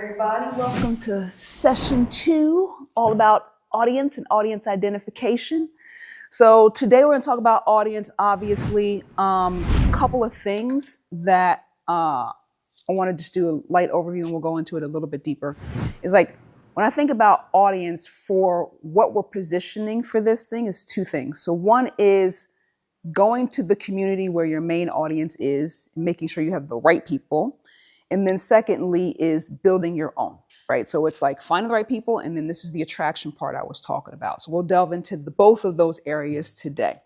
Everybody, welcome to session 2, all about audience and audience identification. So today we're going to talk about audience, obviously. A couple of things that I want to just do a light overview and we'll go into it a little bit deeper. Is like, when I think about audience for what we're positioning for this thing is two things. So one is going to the community where your main audience is, making sure you have the right people. And then secondly is building your own, right? So it's like finding the right people, and then this is the attraction part I was talking about. So we'll delve into both of those areas today.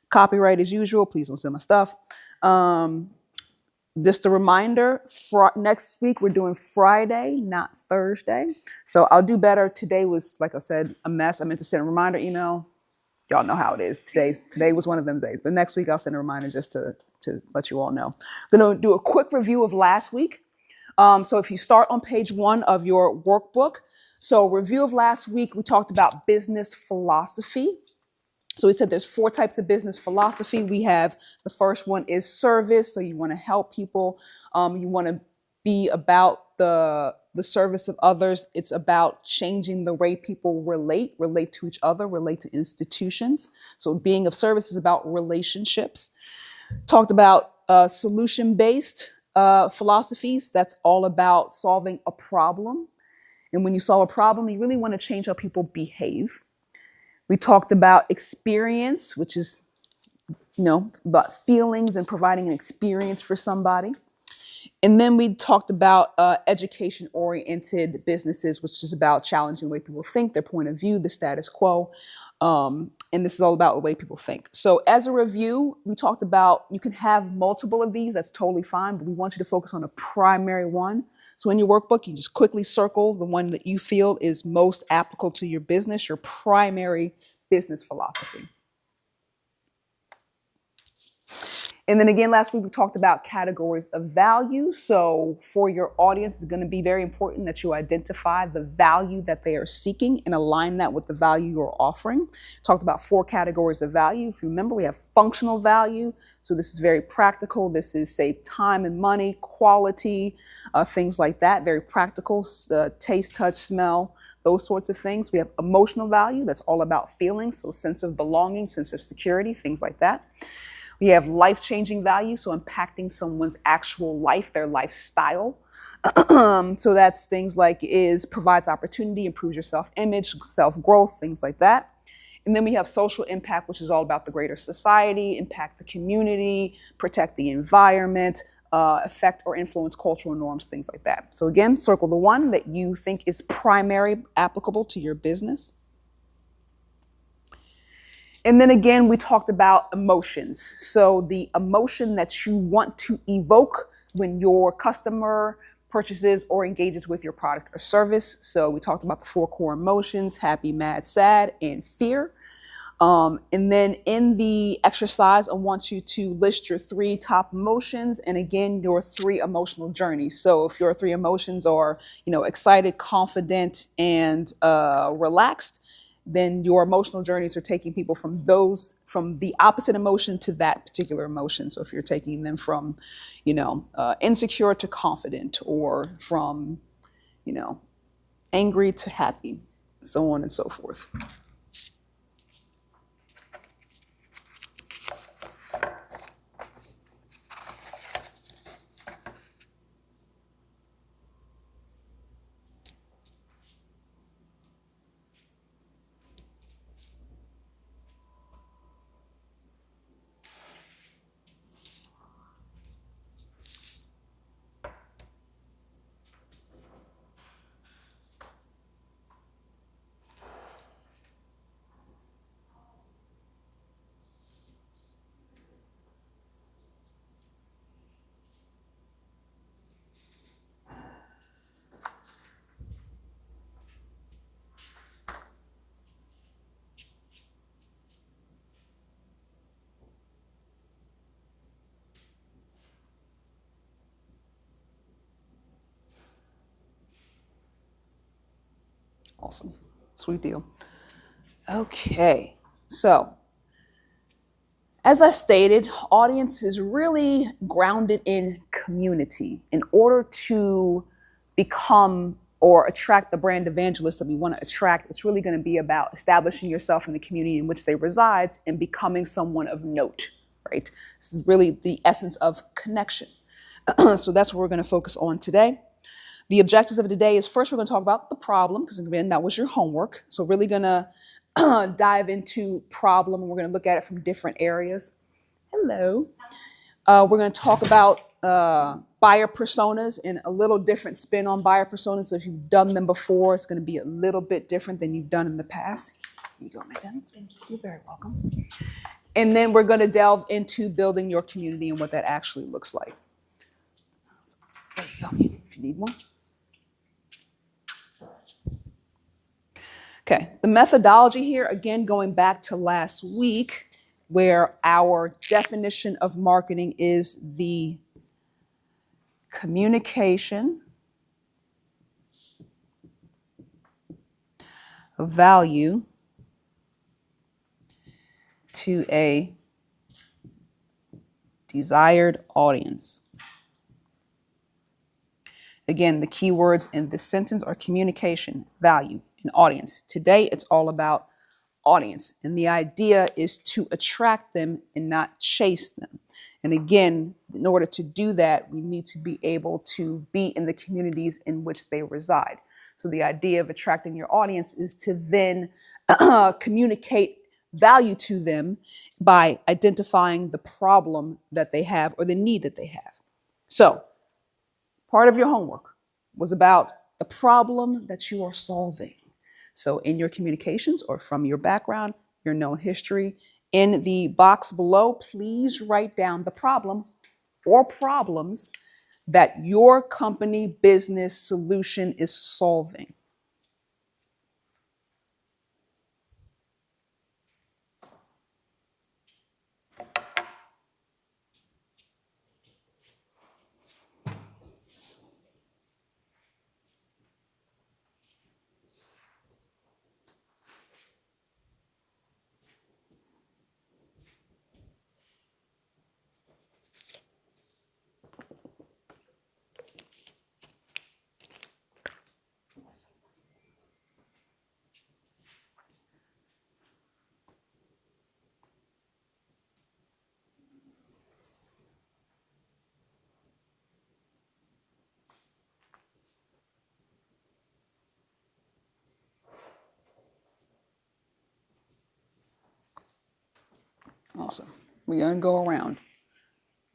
Copyright as usual, please don't steal my stuff. Just a reminder, next week we're doing Friday, not Thursday. So I'll do better. Today was, like I said, a mess. I meant to send a reminder email. Y'all know how it is. Today was one of them days. But next week I'll send a reminder just to let you all know. I'm going to do a quick review of last week. So if you start on page 1 of your workbook, so review of last week, we talked about business philosophy. So we said there's 4 types of business philosophy. We have the first one is service. So you want to help people. You want to be about the service of others. It's about changing the way people relate to each other, relate to institutions. So being of service is about relationships. Talked about solution-based philosophies. That's all about solving a problem. And when you solve a problem, you really want to change how people behave. We talked about experience, which is, about feelings and providing an experience for somebody. And then we talked about education-oriented businesses, which is about challenging the way people think, their point of view, the status quo. And this is all about the way people think. So as a review, we talked about you can have multiple of these. That's totally fine. But we want you to focus on a primary one. So in your workbook, you just quickly circle the one that you feel is most applicable to your business, your primary business philosophy. And then again, last week we talked about categories of value. So for your audience, it's going to be very important that you identify the value that they are seeking and align that with the value you're offering. Talked about 4 categories of value. If you remember, we have functional value. So this is very practical. This is save time and money, quality, things like that. Very practical, taste, touch, smell, those sorts of things. We have emotional value. That's all about feelings. So sense of belonging, sense of security, things like that. We have life-changing value, so impacting someone's actual life, their lifestyle. So that's things like provides opportunity, improves your self-image, self-growth, things like that. And then we have social impact, which is all about the greater society, impact the community, protect the environment, affect or influence cultural norms, things like that. So again, circle the one that you think is primary applicable to your business. And then again, we talked about emotions. So the emotion that you want to evoke when your customer purchases or engages with your product or service. So we talked about the 4 core emotions: happy, mad, sad, and fear. And then in the exercise, I want you to list your 3 top emotions and again, your 3 emotional journeys. So if your 3 emotions are, excited, confident, and relaxed, then your emotional journeys are taking people from the opposite emotion to that particular emotion. So if you're taking them from, insecure to confident, or from, angry to happy, so on and so forth. Awesome. Sweet deal. Okay. So as I stated, audience is really grounded in community. In order to become or attract the brand evangelists that we want to attract, it's really going to be about establishing yourself in the community in which they reside and becoming someone of note, right? This is really the essence of connection. So that's what we're going to focus on today. The objectives of today is first, we're going to talk about the problem, because again, that was your homework. So really going to dive into problem, and we're going to look at it from different areas. Hello. We're going to talk about buyer personas and a little different spin on buyer personas. So if you've done them before, it's going to be a little bit different than you've done in the past. Here you go, madam. You're very welcome. And then we're going to delve into building your community and what that actually looks like. There you go, if you need one. Okay, the methodology here, again, going back to last week, where our definition of marketing is the communication of value to a desired audience. Again, the key words in this sentence are communication, value, and audience. Today, it's all about audience, and the idea is to attract them and not chase them. And again, in order to do that, we need to be able to be in the communities in which they reside. So the idea of attracting your audience is to then communicate value to them by identifying the problem that they have or the need that they have. So part of your homework was about the problem that you are solving. So in your communications or from your background, your known history, in the box below, please write down the problem or problems that your company business solution is solving. Awesome. We're going to go around.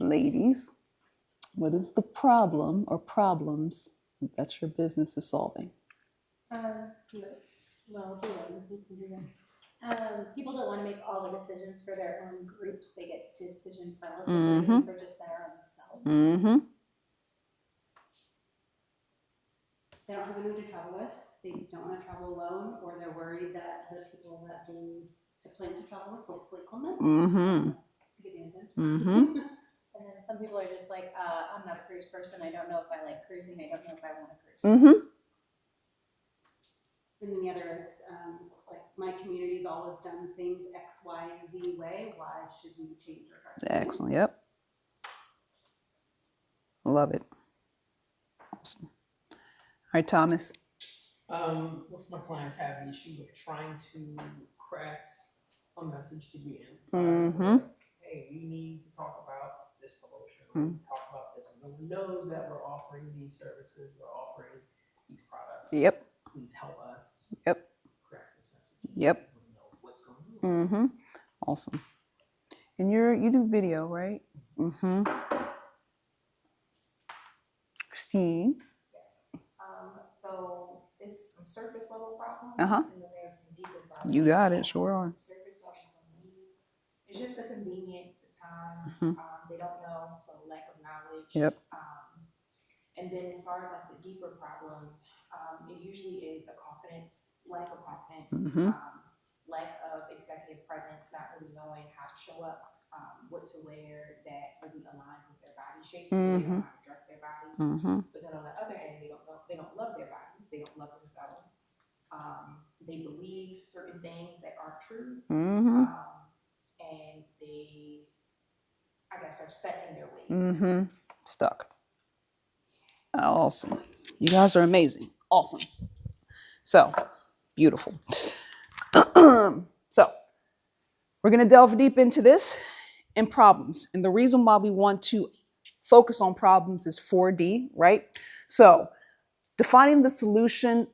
Ladies, what is the problem or problems that your business is solving? People don't want to make all the decisions for their own groups. They get decision paralysis for just their own selves. Mm-hmm. They don't have anyone to travel with. They don't want to travel alone, or they're worried that the people that they plan to travel with will flick on them. Mm-hmm. Mm-hmm. And then some people are just like, I'm not a cruise person. I don't know if I like cruising. I don't know if I want to cruise. Mm-hmm. And then the other is, like, my community's always done things X, Y, Z way. Why should we change or try something? Excellent. Yep. Love it. Awesome. All right, Thomas. Most of my clients have the issue of trying to craft a message to be amplified. So, like, hey, we need to talk about this promotion, talk about this. And no one knows that we're offering these services, we're offering these products. Yep. Please help us. Yep. Craft this message. Yep. We know what's going on. Mm-hmm. Awesome. And you do video, right? Mm-hmm. Christine. Yes. So it's some surface level problems, Uh-huh. and then there's some deeper problems. You got it. Sure are. Surface level for me, it's just the convenience, the time. They don't know, so lack of knowledge. Yep. And then as far as like the deeper problems, it usually is a lack of confidence, lack of executive presence, not really knowing how to show up, what to wear that really aligns with their body shape, so they don't know how to dress their bodies. But then on the other hand, they don't love their bodies, they don't love themselves. They believe certain things that aren't true, and they, I guess, are set in their ways. Stuck. Awesome. You guys are amazing. Awesome. So, beautiful. So, we're going to delve deep into this and problems. And the reason why we want to focus on problems is 4D, right? So, defining the solution,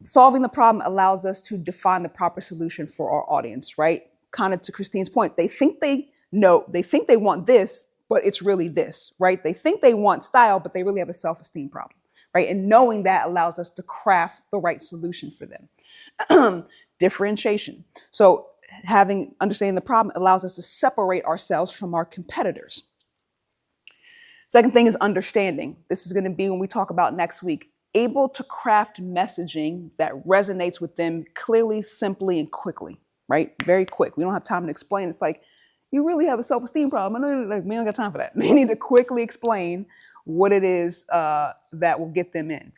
solving the problem allows us to define the proper solution for our audience, right? Kind of to Christine's point, they think they want this, but it's really this, right? They think they want style, but they really have a self-esteem problem, right? And knowing that allows us to craft the right solution for them. Differentiation. So understanding the problem allows us to separate ourselves from our competitors. Second thing is understanding. This is going to be when we talk about next week. Able to craft messaging that resonates with them clearly, simply, and quickly, right? Very quick. We don't have time to explain. It's like, you really have a self-esteem problem. We don't got time for that. We need to quickly explain what it is that will get them in.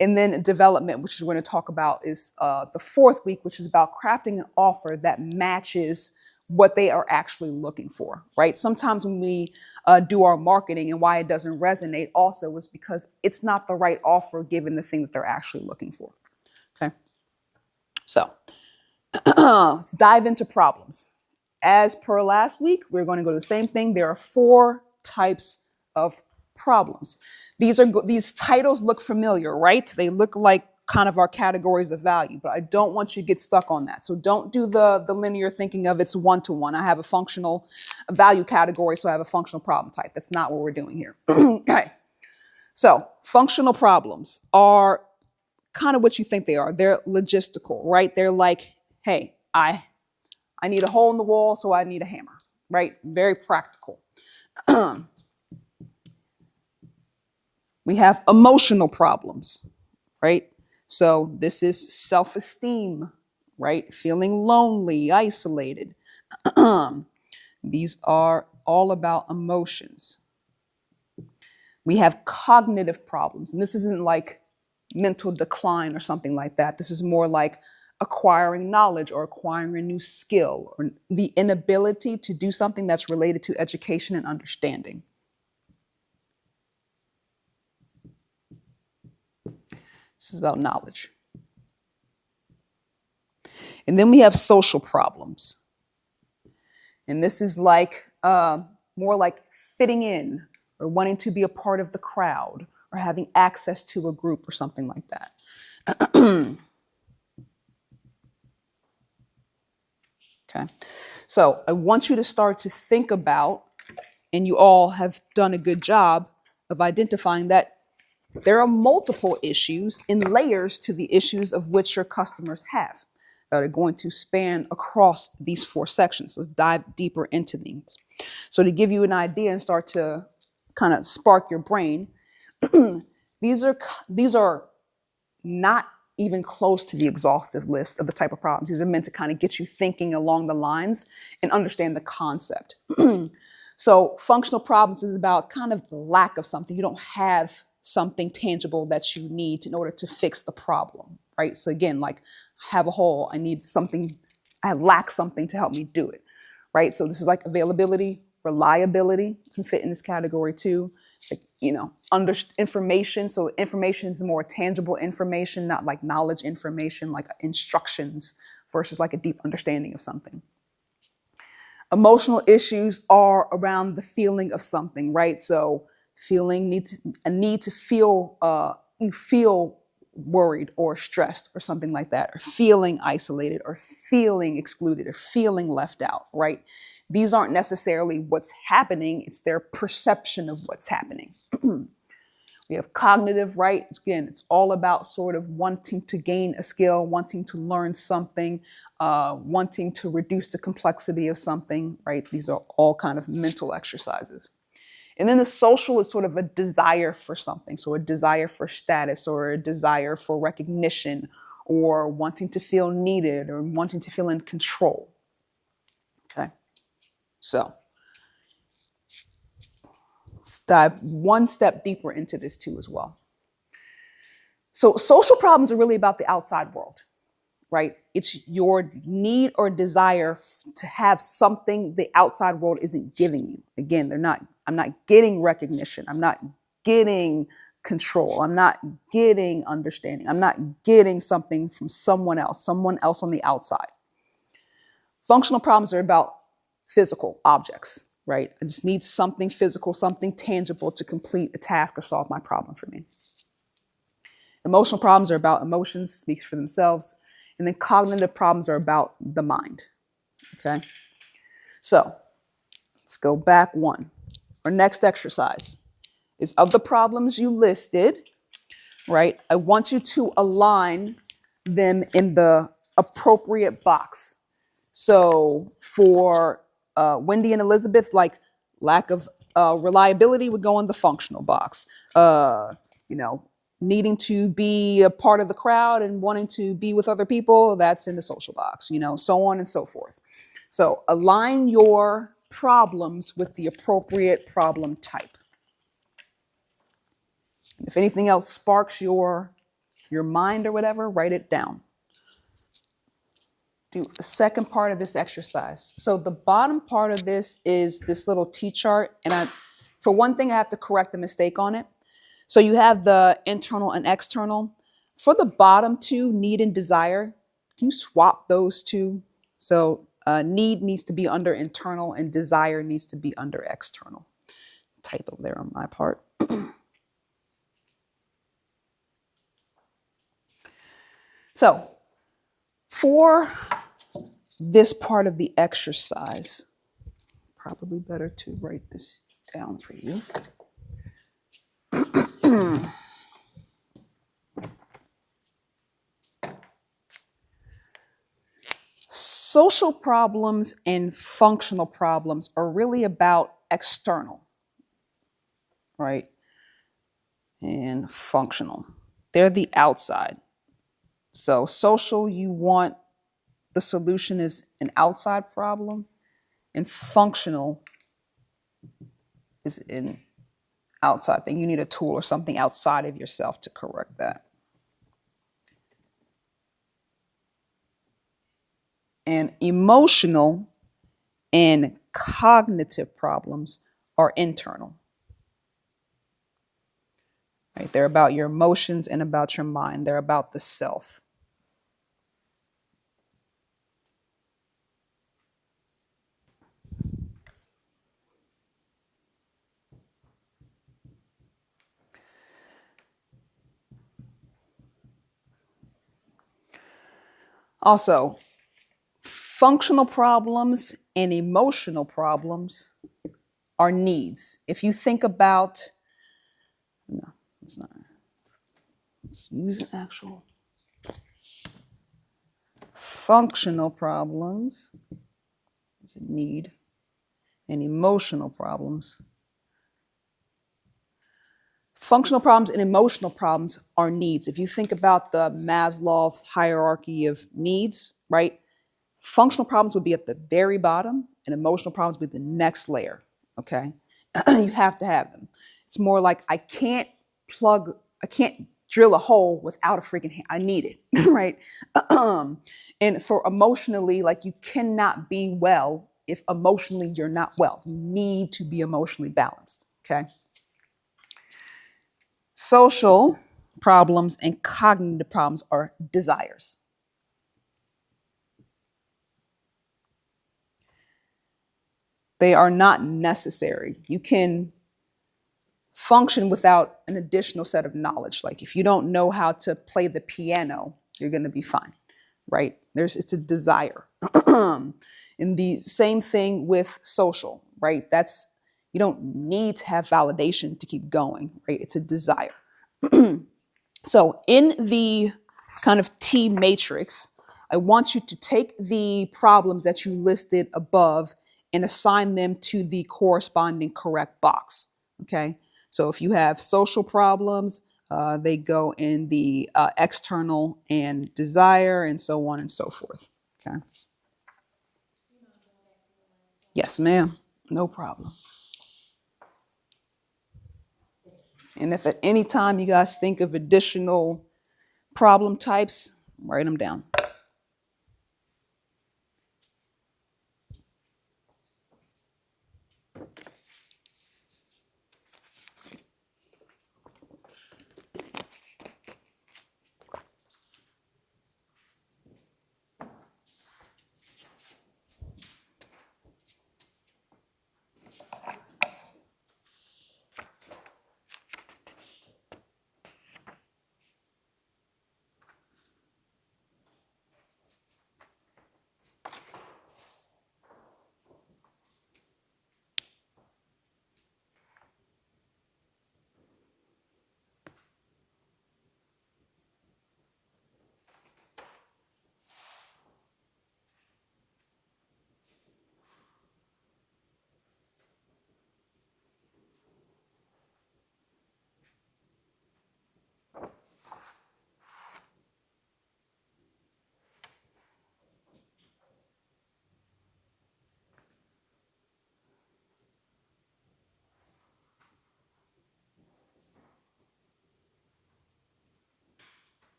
And then development, which is we're going to talk about, is the fourth week, which is about crafting an offer that matches what they are actually looking for, right? Sometimes when we do our marketing and why it doesn't resonate also is because it's not the right offer given the thing that they're actually looking for, okay? So let's dive into problems. As per last week, we're going to go to the same thing. There are 4 types of problems. These titles look familiar, right? They look like kind of our categories of value, but I don't want you to get stuck on that. So don't do the linear thinking of it's one-to-one. I have a functional value category, so I have a functional problem type. That's not what we're doing here. Okay. So functional problems are kind of what you think they are. They're logistical, right? They're like, hey, I need a hole in the wall, so I need a hammer, right? Very practical. We have emotional problems, right? So this is self-esteem, right? Feeling lonely, isolated. These are all about emotions. We have cognitive problems, and this isn't like mental decline or something like that. This is more like acquiring knowledge or acquiring a new skill or the inability to do something that's related to education and understanding. This is about knowledge. And then we have social problems. And this is like more like fitting in or wanting to be a part of the crowd or having access to a group or something like that. Okay. So I want you to start to think about, and you all have done a good job of identifying that there are multiple issues and layers to the issues of which your customers have that are going to span across these 4 sections. Let's dive deeper into these. So to give you an idea and start to kind of spark your brain, these are not even close to the exhaustive list of the type of problems. These are meant to kind of get you thinking along the lines and understand the concept. So functional problems is about kind of the lack of something. You don't have something tangible that you need in order to fix the problem, right? So again, like I have a hole, I lack something to help me do it, right? So this is like availability, reliability can fit in this category too. Like, information. So information is more tangible information, not like knowledge information, like instructions versus like a deep understanding of something. Emotional issues are around the feeling of something, right? So a need to feel, you feel worried or stressed or something like that, or feeling isolated or feeling excluded or feeling left out, right? These aren't necessarily what's happening, it's their perception of what's happening. We have cognitive, right? Again, it's all about sort of wanting to gain a skill, wanting to learn something, wanting to reduce the complexity of something, right? These are all kind of mental exercises. And then the social is sort of a desire for something. So a desire for status or a desire for recognition or wanting to feel needed or wanting to feel in control. Okay. So let's dive one step deeper into this too as well. So social problems are really about the outside world, right? It's your need or desire to have something the outside world isn't giving you. Again, I'm not getting recognition. I'm not getting control. I'm not getting understanding. I'm not getting something from someone else on the outside. Functional problems are about physical objects, right? I just need something physical, something tangible to complete a task or solve my problem for me. Emotional problems are about emotions, speak for themselves. And then cognitive problems are about the mind, okay? So let's go back one. Our next exercise is of the problems you listed, right? I want you to align them in the appropriate box. So for Wendy and Elizabeth, like lack of reliability would go in the functional box. You know, needing to be a part of the crowd and wanting to be with other people, that's in the social box, you know, so on and so forth. So align your problems with the appropriate problem type. If anything else sparks your mind or whatever, write it down. Do the second part of this exercise. So the bottom part of this is this little T-chart. And for one thing, I have to correct a mistake on it. So you have the internal and external. For the bottom two, need and desire, can you swap those two? So need needs to be under internal and desire needs to be under external. Typo there on my part. So for this part of the exercise, probably better to write this down for you. Social problems and functional problems are really about external, right? And functional. They're the outside. So social, you want the solution is an outside problem, and functional is an outside thing. You need a tool or something outside of yourself to correct that. And emotional and cognitive problems are internal. Right? They're about your emotions and about your mind. They're about the self. Also, functional problems and emotional problems are needs. If you think about, no, it's not. Let's use an actual. Functional problems is a need, and emotional problems. Functional problems and emotional problems are needs. If you think about the Maslow's hierarchy of needs, right? Functional problems would be at the very bottom, and emotional problems would be the next layer, okay? You have to have them. It's more like I can't drill a hole without a freaking hand. I need it, right? And for emotionally, like you cannot be well if emotionally you're not well. You need to be emotionally balanced, okay? Social problems and cognitive problems are desires. They are not necessary. You can function without an additional set of knowledge. Like if you don't know how to play the piano, you're going to be fine, right? It's a desire. And the same thing with social, right? You don't need to have validation to keep going, right? It's a desire. So in the kind of T matrix, I want you to take the problems that you listed above and assign them to the corresponding correct box, okay? So if you have social problems, they go in the external and desire and so on and so forth, okay? Yes, ma'am, no problem. And if at any time you guys think of additional problem types, write them down.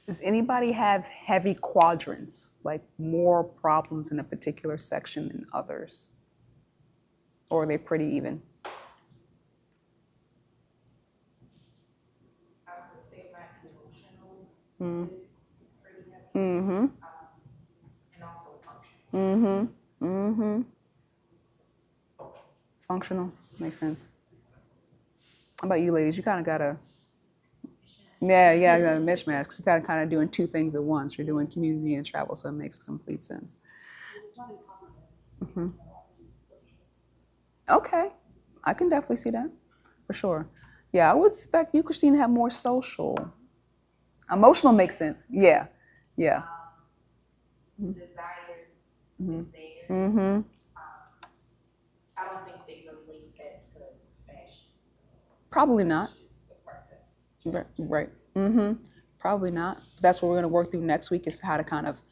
Does anybody have heavy quadrants, like more problems in a particular section than others? Or are they pretty even? I would say my emotional is pretty heavy. Mm-hmm. And also functional. Mm-hmm. Mm-hmm. Functional. Makes sense. How about you ladies? You kind of got a yeah, a mismatch. 'Cause you got to kind of doing two things at once. You're doing community and travel, so it makes complete sense. Okay, I can definitely see that for sure. Yeah, I would expect you, Christine, to have more social. Emotional makes sense. Yeah, yeah. Desire is there. Mm-hmm. I don't think they relate that to fashion, Probably not. which is the part that's Right. Right. Mm-hmm. Probably not. That's what we're going to work through next week is how to kind of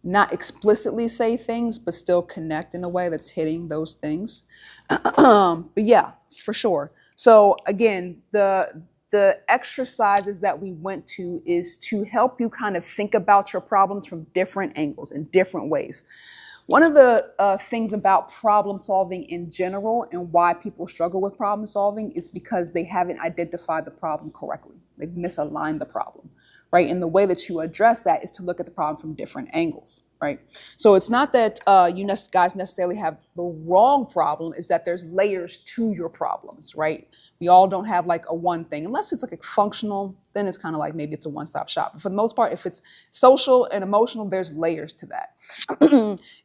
not explicitly say things, but still connect in a way that's hitting those things. But yeah, for sure. So again, the exercises that we went to is to help you kind of think about your problems from different angles in different ways. One of the things about problem solving in general and why people struggle with problem solving is because they haven't identified the problem correctly. They've misaligned the problem, right? And the way that you address that is to look at the problem from different angles, right? So it's not that you guys necessarily have the wrong problem, it's that there's layers to your problems, right? We all don't have like a one thing. Unless it's like a functional, then it's kind of like maybe it's a one-stop shop. But for the most part, if it's social and emotional, there's layers to that.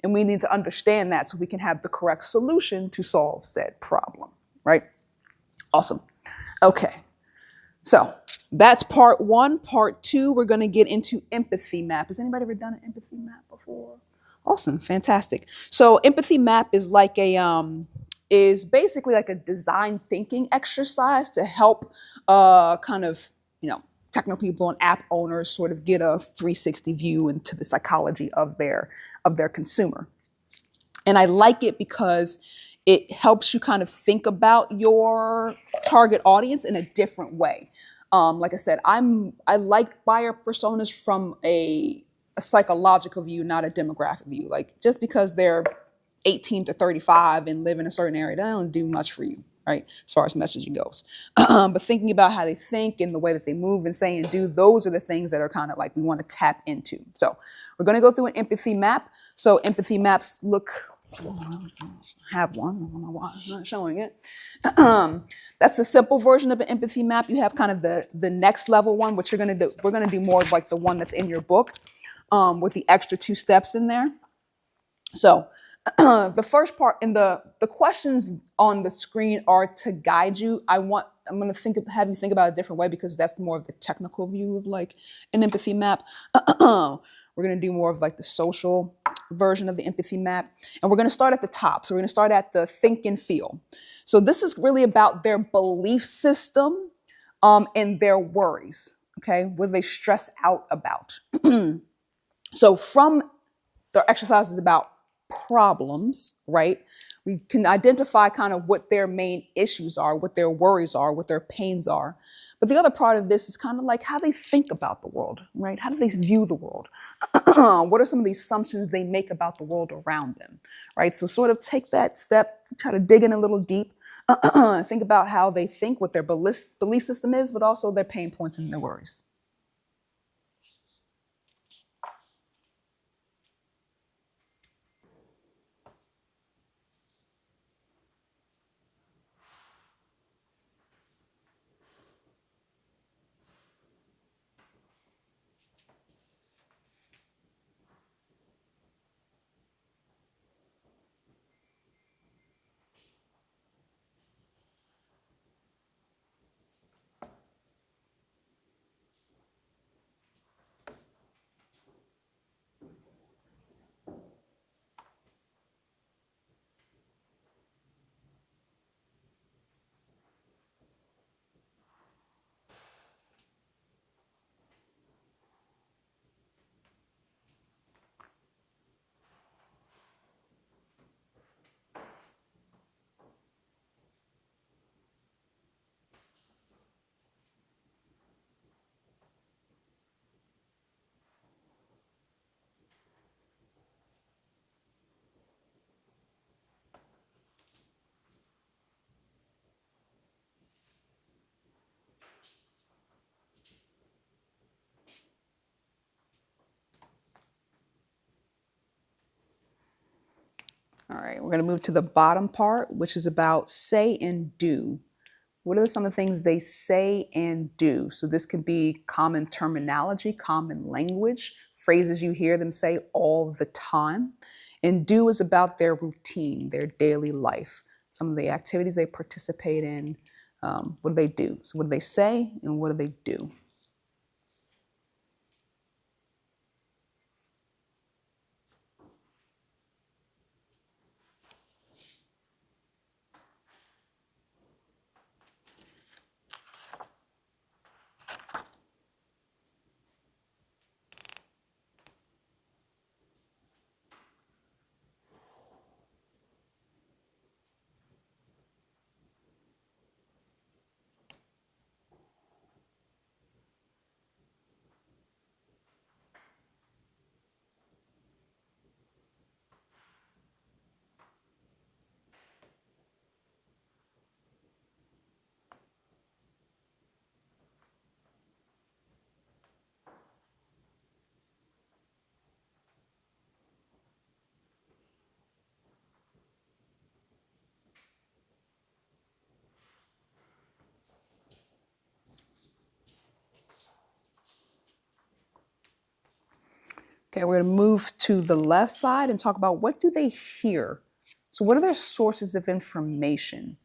And we need to understand that so we can have the correct solution to solve said problem, right? Awesome. Okay. So that's part one. Part two, we're going to get into empathy map. Has anybody ever done an empathy map before? Awesome. Fantastic. So empathy map is like is basically like a design thinking exercise to help kind of, technical people and app owners sort of get a 360 view into the psychology of their consumer. And I like it because it helps you kind of think about your target audience in a different way. Like I said, I like buyer personas from a psychological view, not a demographic view. Like just because they're 18 to 35 and live in a certain area, that don't do much for you, right? As far as messaging goes. But thinking about how they think and the way that they move and say and do, those are the things that are kind of like we want to tap into. So we're going to go through an empathy map. So empathy maps look, have one, I don't know why I'm not showing it. That's a simple version of an empathy map. You have kind of the next level one, which you're going to do. We're going to do more of like the one that's in your book with the extra 2 steps in there. So the first part and the questions on the screen are to guide you. I'm going to have you think about it a different way because that's more of the technical view of like an empathy map. We're going to do more of like the social version of the empathy map. And we're going to start at the top. So we're going to start at the think and feel. So this is really about their belief system and their worries. Okay. What do they stress out about? So from the exercise is about problems, right? We can identify kind of what their main issues are, what their worries are, what their pains are. But the other part of this is kind of like how they think about the world, right? How do they view the world? What are some of the assumptions they make about the world around them, right? So sort of take that step, try to dig in a little deep, think about how they think, what their belief system is, but also their pain points and their worries. All right, we're going to move to the bottom part, which is about say and do. What are some of the things they say and do? So this could be common terminology, common language, phrases you hear them say all the time. And do is about their routine, their daily life, some of the activities they participate in. What do they do? So what do they say and what do they do? Okay, we're going to move to the left side and talk about what do they hear? So what are their sources of information?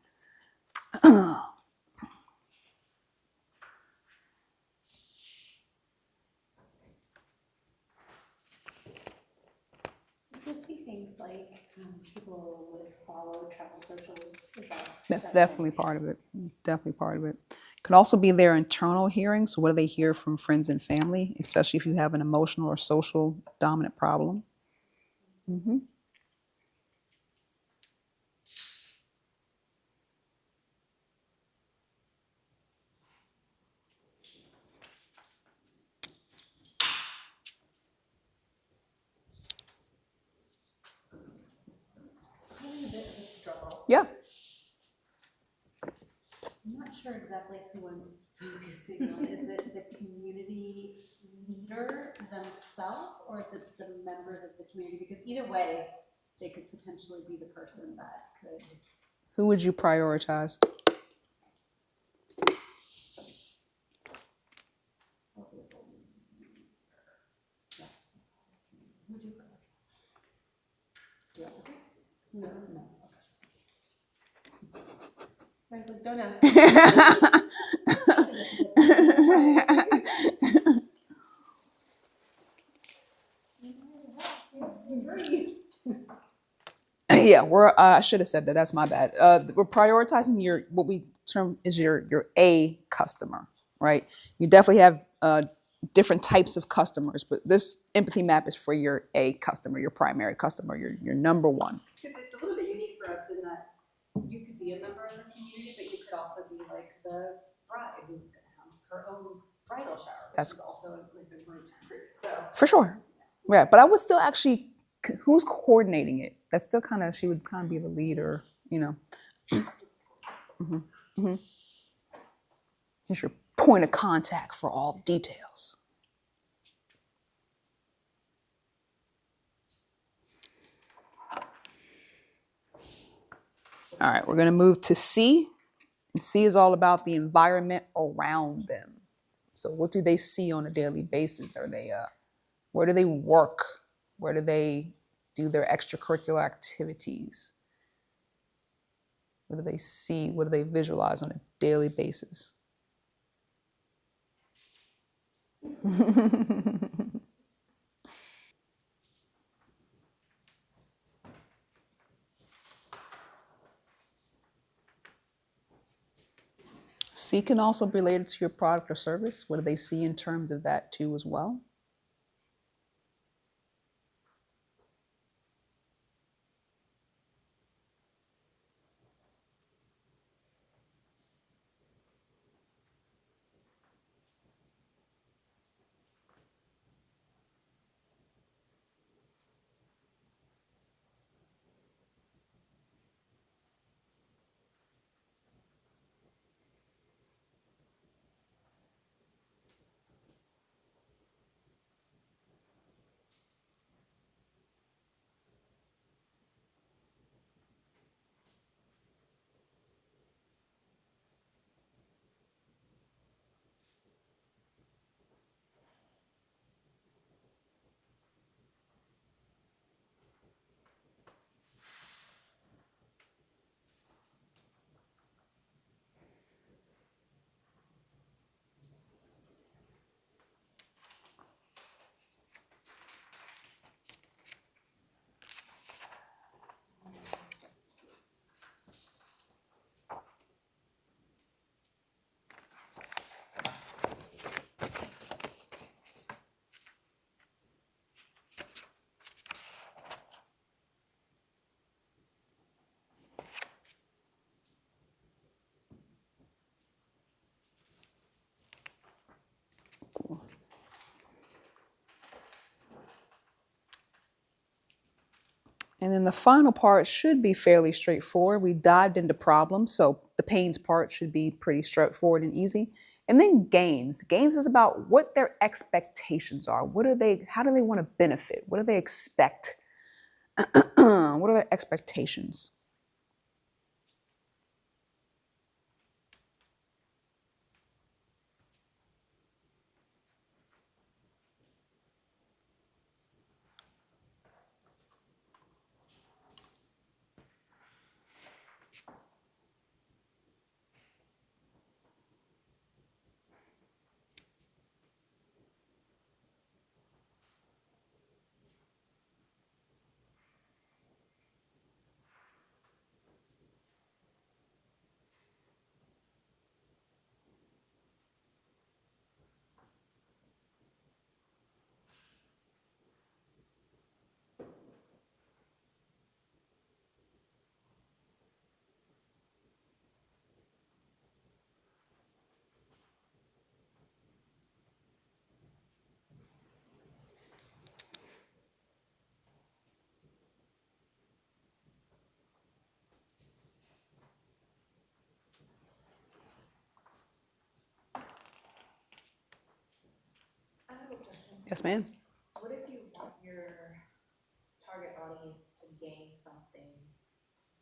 Just be things like people would follow travel socials. That's definitely part of it. Definitely part of it. Could also be their internal hearing. So what do they hear from friends and family, especially if you have an emotional or social dominant problem? Mm-hmm. Having a bit of a struggle. Yeah. I'm not sure exactly who I'm focusing on. Is it the community leader themselves, or is it the members of the community? Because either way, they could potentially be the person that could. Who would you prioritize? Would you prioritize? The opposite? No, no. Okay. I was like, don't Yeah, I should have said that. That's my bad. We're prioritizing your what we term is your A customer, right? You definitely have different types of customers, but this empathy map is for your A customer, your primary customer, your number one. Because it's a little bit unique for us in that you could be a member of the community, but you could also be like the bride who's going to have her own bridal shower. That's also like a group cruise. So for sure, yeah. But I would still actually, who's coordinating it? That's still kind of, she would kind of be the leader, you know. Mm-hmm. Mm-hmm. Here's your point of contact for all the details. All right, we're going to move to C. And C is all about the environment around them. So what do they see on a daily basis? Are they, where do they work? Where do they do their extracurricular activities? What do they see? What do they visualize on a daily basis? C can also be related to your product or service. What do they see in terms of that too as well? And then the final part should be fairly straightforward. We dived into problems, so the pains part should be pretty straightforward and easy. And then gains. Gains is about what their expectations are. How do they want to benefit? What do they expect? What are their expectations? I have a question. Yes, ma'am. What if you want your target audience to gain something,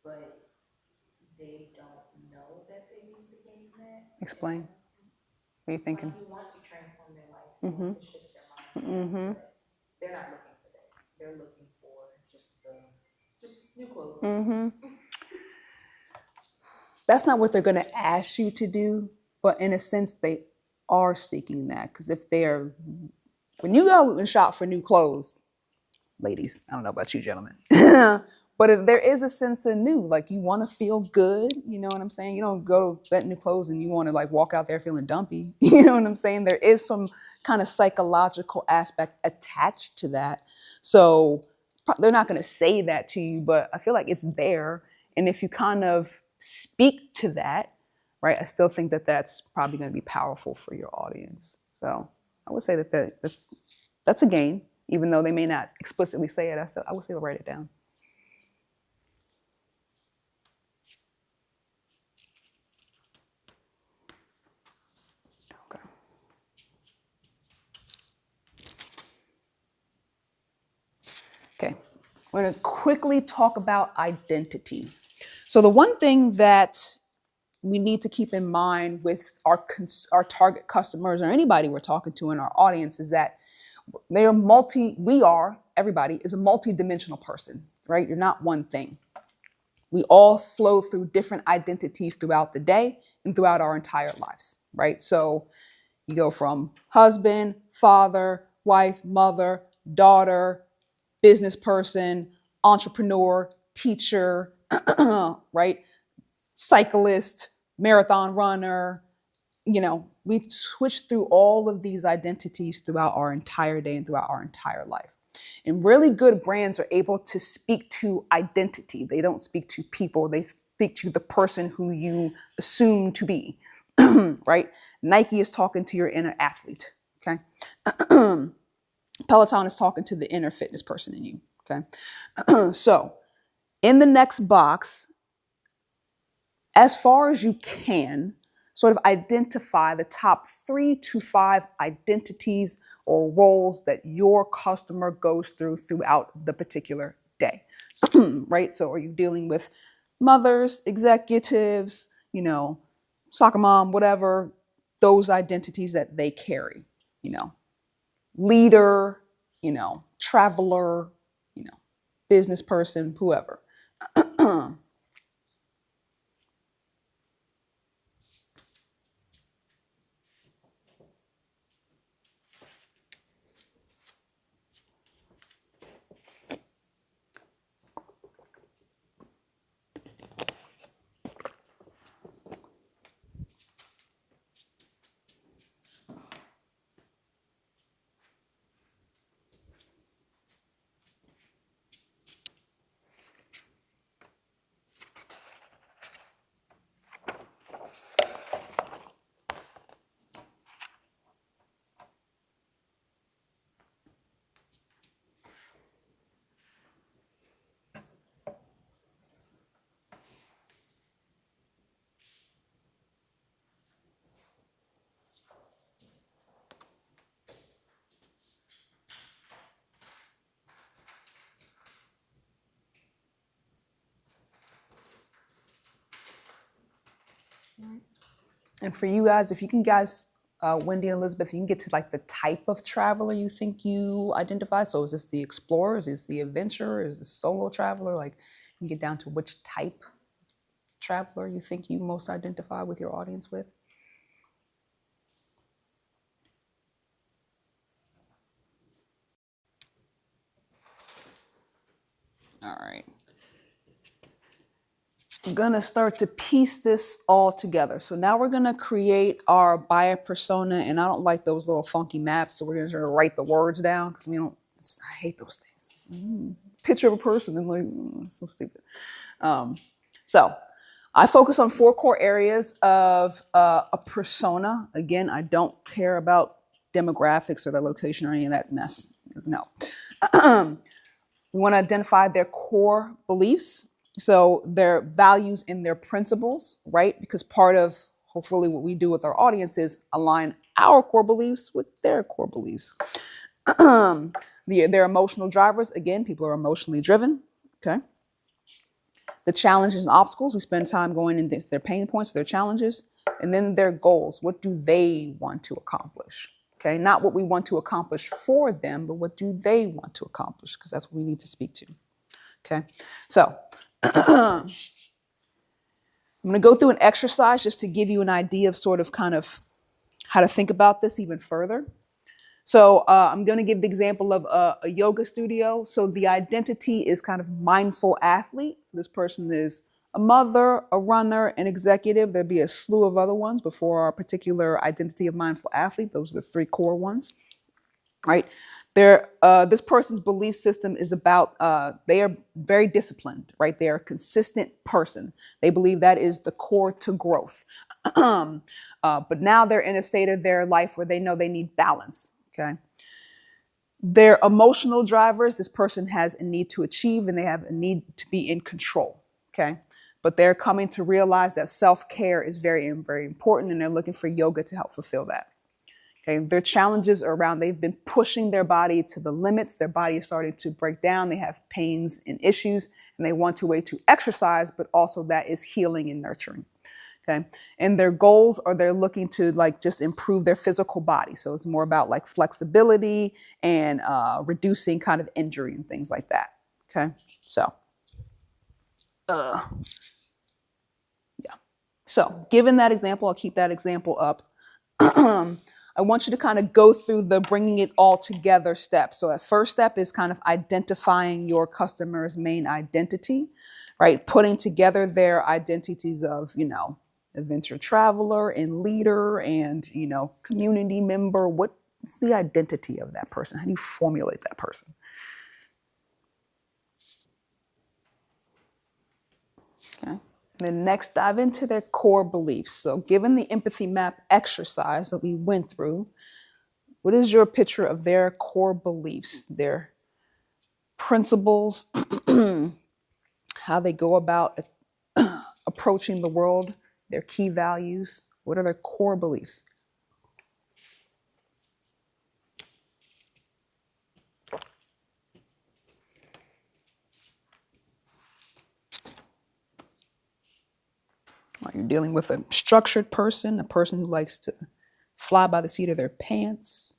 but they don't know that they need to gain that? Explain. If that makes sense. What are you thinking? Like you want to transform their life, you want to shift their mindset, but they're not looking for that. They're looking for just new clothes. That's not what they're going to ask you to do, but in a sense, they are seeking that. Because when you go and shop for new clothes, ladies, I don't know about you gentlemen, but if there is a sense of new, like you want to feel good, you know what I'm saying? You don't go get new clothes and you want to like walk out there feeling dumpy. You know what I'm saying? There is some kind of psychological aspect attached to that. So they're not going to say that to you, but I feel like it's there. And if you kind of speak to that, right, I still think that that's probably going to be powerful for your audience. So I would say that's a gain, even though they may not explicitly say it. I would say write it down. Okay. Okay. We're going to quickly talk about identity. So the one thing that we need to keep in mind with our target customers or anybody we're talking to in our audience is that everybody is a multi-dimensional person, right? You're not one thing. We all flow through different identities throughout the day and throughout our entire lives, right? So you go from husband, father, wife, mother, daughter, business person, entrepreneur, teacher, right? Cyclist, marathon runner. We switch through all of these identities throughout our entire day and throughout our entire life. And really good brands are able to speak to identity. They don't speak to people. They speak to the person who you assume to be, right? Nike is talking to your inner athlete, okay? Peloton is talking to the inner fitness person in you, okay? So in the next box, as far as you can, sort of identify the top 3 to 5 identities or roles that your customer goes throughout the particular day, right? So are you dealing with mothers, executives, soccer mom, whatever, those identities that they carry, leader, traveler, business person, whoever. And for you guys, if you can guys, Wendy and Elizabeth, you can get to like the type of traveler you think you identify. So is this the explorer? Is this the adventurer? Is this solo traveler? Like you can get down to which type of traveler you think you most identify with your audience with. All right. I'm gonna start to piece this all together. So now we're gonna create our buyer persona, and I don't like those little funky maps, so we're just gonna write the words down because we don't. I hate those things. Picture of a person and like so stupid. So I focus on 4 core areas of a persona. Again, I don't care about demographics or their location or any of that mess. No. We want to identify their core beliefs. So their values and their principles, right? Because part of hopefully what we do with our audience is align our core beliefs with their core beliefs. Their emotional drivers, again, people are emotionally driven, okay? The challenges and obstacles, we spend time going into their pain points, their challenges, and then their goals. What do they want to accomplish? Okay, not what we want to accomplish for them, but what do they want to accomplish? Because that's what we need to speak to. Okay, so I'm going to go through an exercise just to give you an idea of sort of kind of how to think about this even further. So I'm going to give the example of a yoga studio. So the identity is kind of mindful athlete. This person is a mother, a runner, an executive. There'd be a slew of other ones before our particular identity of mindful athlete. Those are the 3 core ones, right? This person's belief system is about, they are very disciplined, right? They are a consistent person. They believe that is the core to growth. But now they're in a state of their life where they know they need balance, okay? Their emotional drivers, this person has a need to achieve and they have a need to be in control, okay? But they're coming to realize that self-care is very, very important and they're looking for yoga to help fulfill that. Okay, their challenges are around, they've been pushing their body to the limits. Their body is starting to break down. They have pains and issues and they want a way to exercise, but also that is healing and nurturing. Okay, and their goals are they're looking to like just improve their physical body. So it's more about like flexibility and reducing kind of injury and things like that. Okay, so yeah. So given that example, I'll keep that example up. I want you to kind of go through the bringing it all together steps. So that first step is kind of identifying your customer's main identity, right? Putting together their identities of, you know, adventure traveler and leader and, you know, community member. What's the identity of that person? How do you formulate that person? Okay. And then next, dive into their core beliefs. So given the empathy map exercise that we went through, what is your picture of their core beliefs, their principles, how they go about approaching the world, their key values? What are their core beliefs? You're dealing with a structured person, a person who likes to fly by the seat of their pants.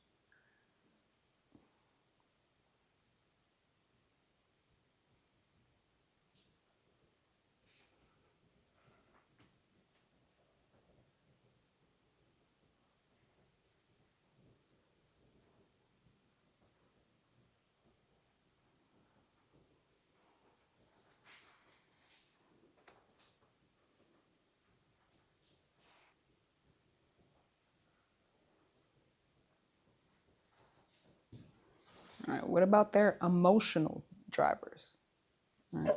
All right, what about their emotional drivers? All right.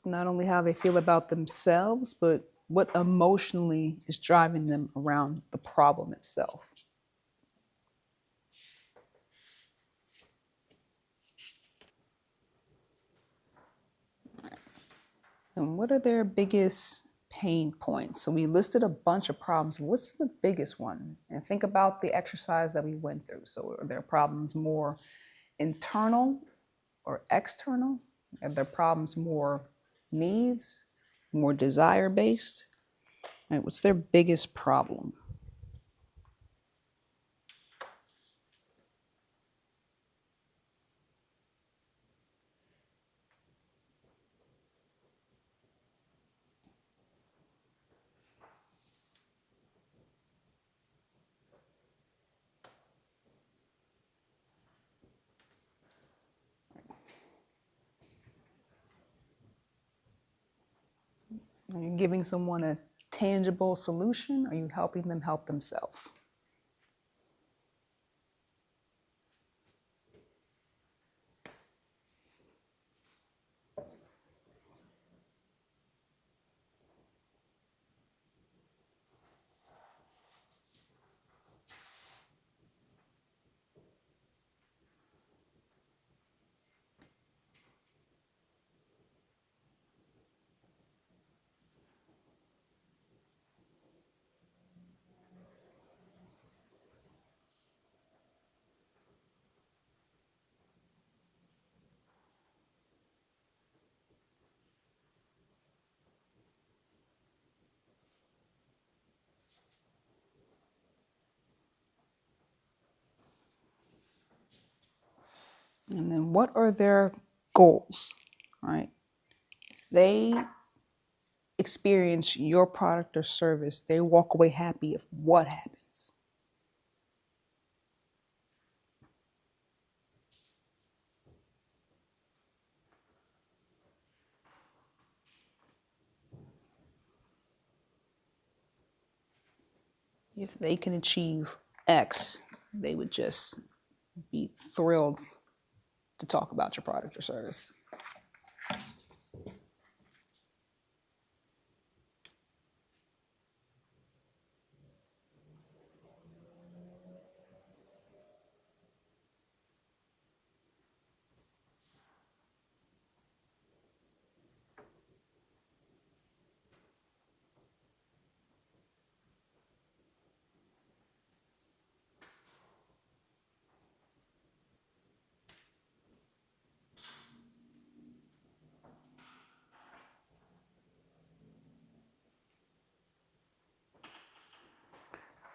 Not only how they feel about themselves, but what emotionally is driving them around the problem itself. And what are their biggest pain points? So we listed a bunch of problems. What's the biggest one? And think about the exercise that we went through. So are their problems more internal or external? Are their problems more needs more desire-based? Right, what's their biggest problem? Are you giving someone a tangible solution? Are you helping them help themselves? And then what are their goals, right? If they experience your product or service, they walk away happy if what happens? If they can achieve X, they would just be thrilled to talk about your product or service.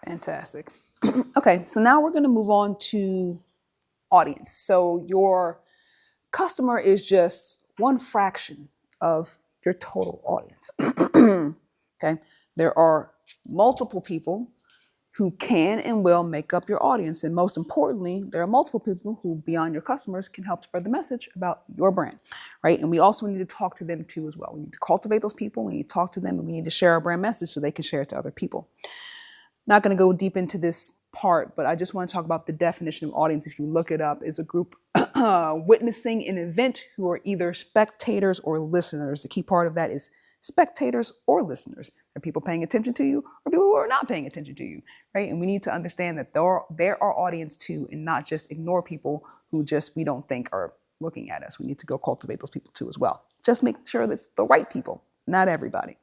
Fantastic. Okay, so now we're going to move on to audience. So your customer is just one fraction of your total audience. Okay, there are multiple people who can and will make up your audience. And most importantly, there are multiple people who, beyond your customers, can help spread the message about your brand, right? And we also need to talk to them too as well. We need to cultivate those people, we need to talk to them, and we need to share our brand message so they can share it to other people. Not going to go deep into this part, but I just want to talk about the definition of audience. If you look it up, is a group witnessing an event who are either spectators or listeners. The key part of that is spectators or listeners. Are people paying attention to you or people who are not paying attention to you, right? And we need to understand that there are audience too, and not just ignore people who just we don't think are looking at us. We need to go cultivate those people too as well. Just make sure that it's the right people, not everybody.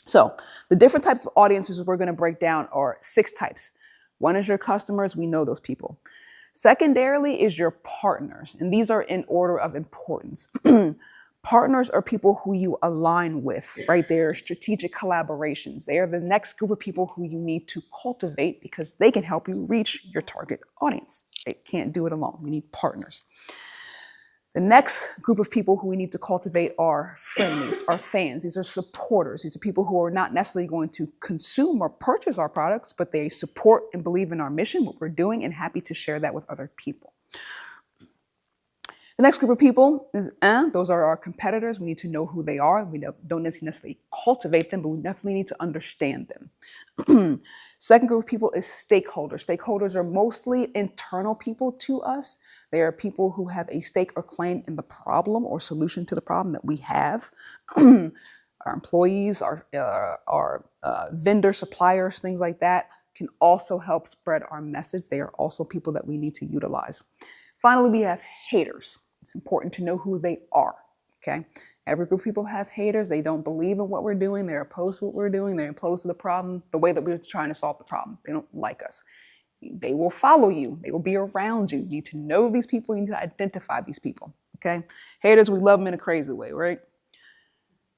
So the different types of audiences we're going to break down are 6 types. One is your customers. We know those people. Secondarily is your partners, and these are in order of importance. Partners are people who you align with, right? They're strategic collaborations. They are the next group of people who you need to cultivate because they can help you reach your target audience. They can't do it alone. We need partners. The next group of people who we need to cultivate are friendlies, are fans. These are supporters. These are people who are not necessarily going to consume or purchase our products, but they support and believe in our mission, what we're doing, and happy to share that with other people. The next group of people is those are our competitors. We need to know who they are. We don't necessarily cultivate them, but we definitely need to understand them. Second group of people is stakeholders. Stakeholders are mostly internal people to us. They are people who have a stake or claim in the problem or solution to the problem that we have. Our employees, our vendor suppliers, things like that can also help spread our message. They are also people that we need to utilize. Finally, we have haters. It's important to know who they are, okay? Every group of people have haters. They don't believe in what we're doing. They're opposed to what we're doing. They're opposed to the problem, the way that we're trying to solve the problem. They don't like us. They will follow you. They will be around you. You need to know these people. You need to identify these people, okay? Haters, we love them in a crazy way, right?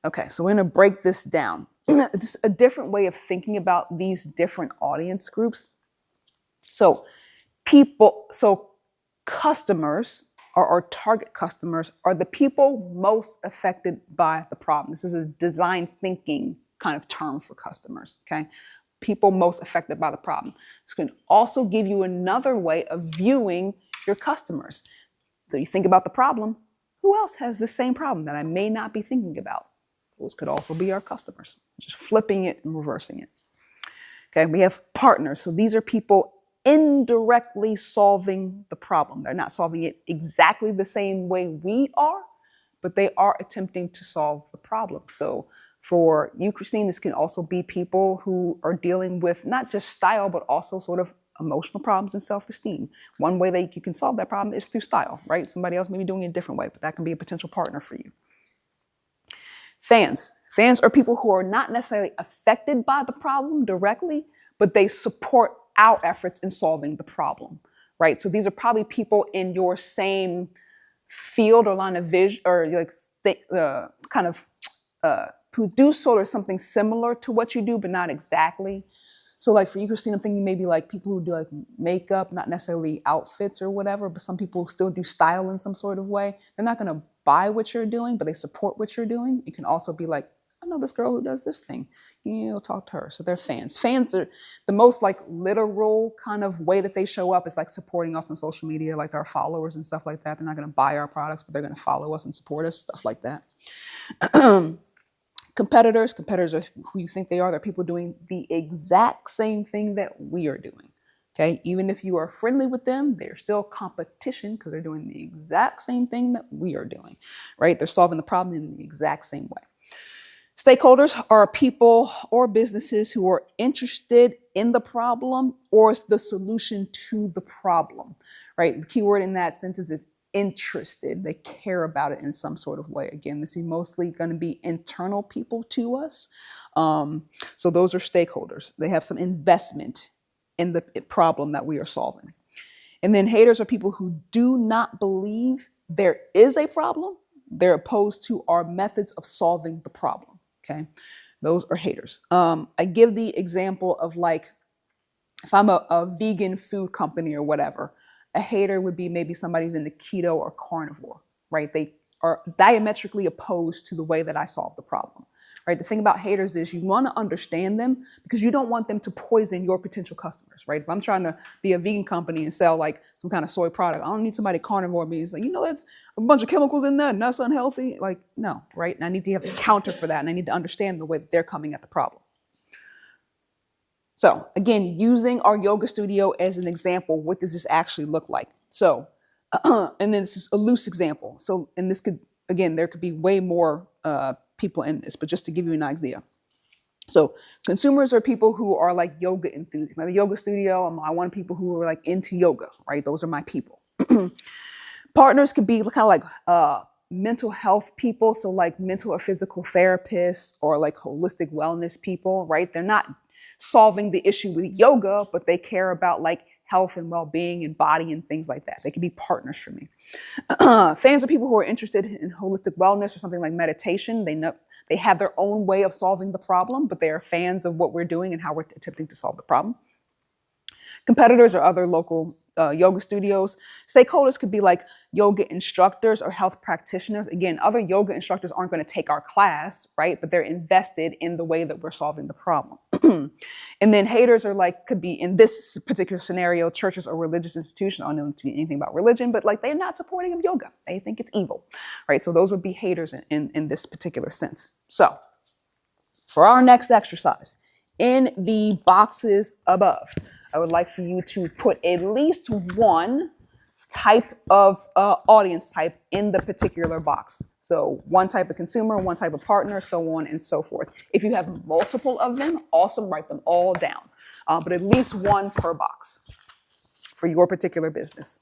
Okay, so we're going to break this down. Just a different way of thinking about these different audience groups. So customers or our target customers are the people most affected by the problem. This is a design thinking kind of term for customers, okay? People most affected by the problem. This can also give you another way of viewing your customers. So you think about the problem, who else has the same problem that I may not be thinking about? Those could also be our customers, just flipping it and reversing it. Okay, we have partners. So these are people indirectly solving the problem. They're not solving it exactly the same way we are, but they are attempting to solve the problem. So for you, Christine, this can also be people who are dealing with not just style, but also sort of emotional problems and self-esteem. One way that you can solve that problem is through style, right? Somebody else may be doing it a different way, but that can be a potential partner for you. Fans. Fans are people who are not necessarily affected by the problem directly, but they support our efforts in solving the problem, right? So these are probably people in your same field or line of vision, or like who do sort of something similar to what you do, but not exactly. So like for you, Christine, I'm thinking maybe like people who do like makeup, not necessarily outfits or whatever, but some people still do style in some sort of way. They're not going to buy what you're doing, but they support what you're doing. It can also be like, I know this girl who does this thing. You'll talk to her. So they're fans. Fans are the most like literal kind of way that they show up is like supporting us on social media, like our followers and stuff like that. They're not going to buy our products, but they're going to follow us and support us, stuff like that. Competitors are who you think they are. They're people doing the exact same thing that we are doing. Okay, even if you are friendly with them, they're still competition because they're doing the exact same thing that we are doing, right? They're solving the problem in the exact same way. Stakeholders are people or businesses who are interested in the problem or the solution to the problem, right? The key word in that sentence is interested. They care about it in some sort of way. Again, this is mostly going to be internal people to us. So those are stakeholders. They have some investment in the problem that we are solving. And then haters are people who do not believe there is a problem. They're opposed to our methods of solving the problem. Okay, those are haters. I give the example of like, if I'm a vegan food company or whatever, a hater would be maybe somebody who's into keto or carnivore, right? They are diametrically opposed to the way that I solve the problem, right? The thing about haters is you want to understand them because you don't want them to poison your potential customers, right? If I'm trying to be a vegan company and sell like some kind of soy product, I don't need somebody carnivore me. It's like, that's a bunch of chemicals in there and that's unhealthy. Like, no, right? And I need to have a counter for that. And I need to understand the way that they're coming at the problem. So again, using our yoga studio as an example, what does this actually look like? So, and then this is a loose example. So, and this could, again, there could be way more people in this, but just to give you an idea. So consumers are people who are like yoga enthusiasts. I have a yoga studio. I want people who are like into yoga, right? Those are my people. Partners could be kind of like mental health people. So like mental or physical therapists or like holistic wellness people, right? They're not solving the issue with yoga, but they care about like health and well-being and body and things like that. They can be partners for me. Fans are people who are interested in holistic wellness or something like meditation. They have their own way of solving the problem, but they are fans of what we're doing and how we're attempting to solve the problem. Competitors are other local yoga studios. Stakeholders could be like yoga instructors or health practitioners. Again, other yoga instructors aren't going to take our class, right? But they're invested in the way that we're solving the problem. And then haters are like, could be in this particular scenario, churches or religious institutions. I don't know anything about religion, but like they're not supporting of yoga. They think it's evil, right? So those would be haters in this particular sense. So for our next exercise, in the boxes above, I would like for you to put at least one type of audience type in the particular box. So one type of consumer, one type of partner, so on and so forth. If you have multiple of them, awesome, write them all down. But at least one per box for your particular business.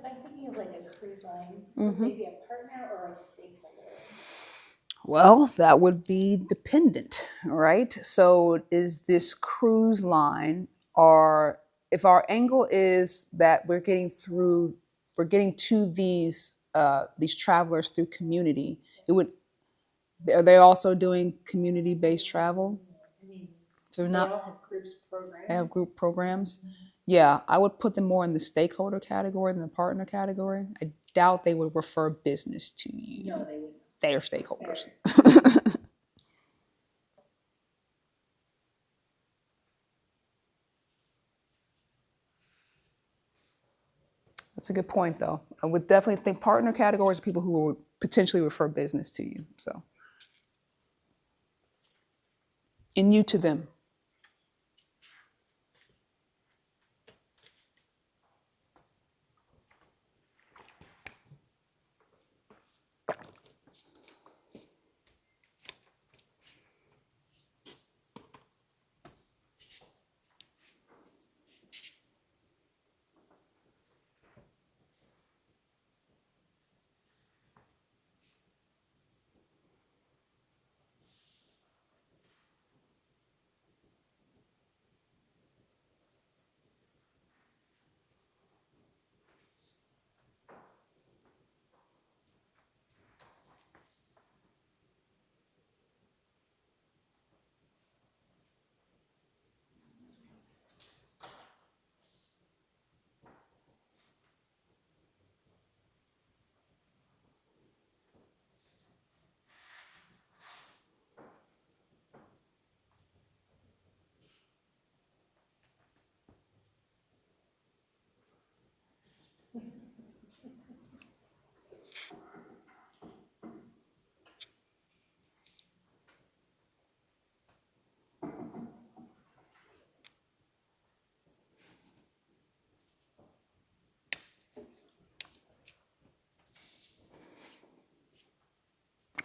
I'm thinking of like a cruise line, would they be a partner or a stakeholder? Well, that would be dependent, right? So is this cruise line, or if our angle is that we're getting to these travelers through community, it would, are they also doing community-based travel? I mean, So they not, all have groups programs. they have group programs. Yeah, I would put them more in the stakeholder category than the partner category. I doubt they would refer business to you. No, they wouldn't. They're stakeholders. That's a good point, though. I would definitely think partner categories are people who would potentially refer business to you. So, and you to them.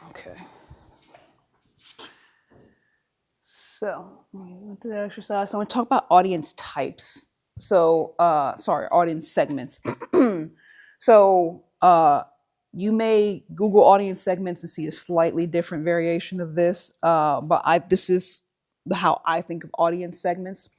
Okay. So, we went through that exercise. So, I'm going to talk about audience types. So, audience segments. So, you may Google audience segments and see a slightly different variation of this, but this is how I think of audience segments.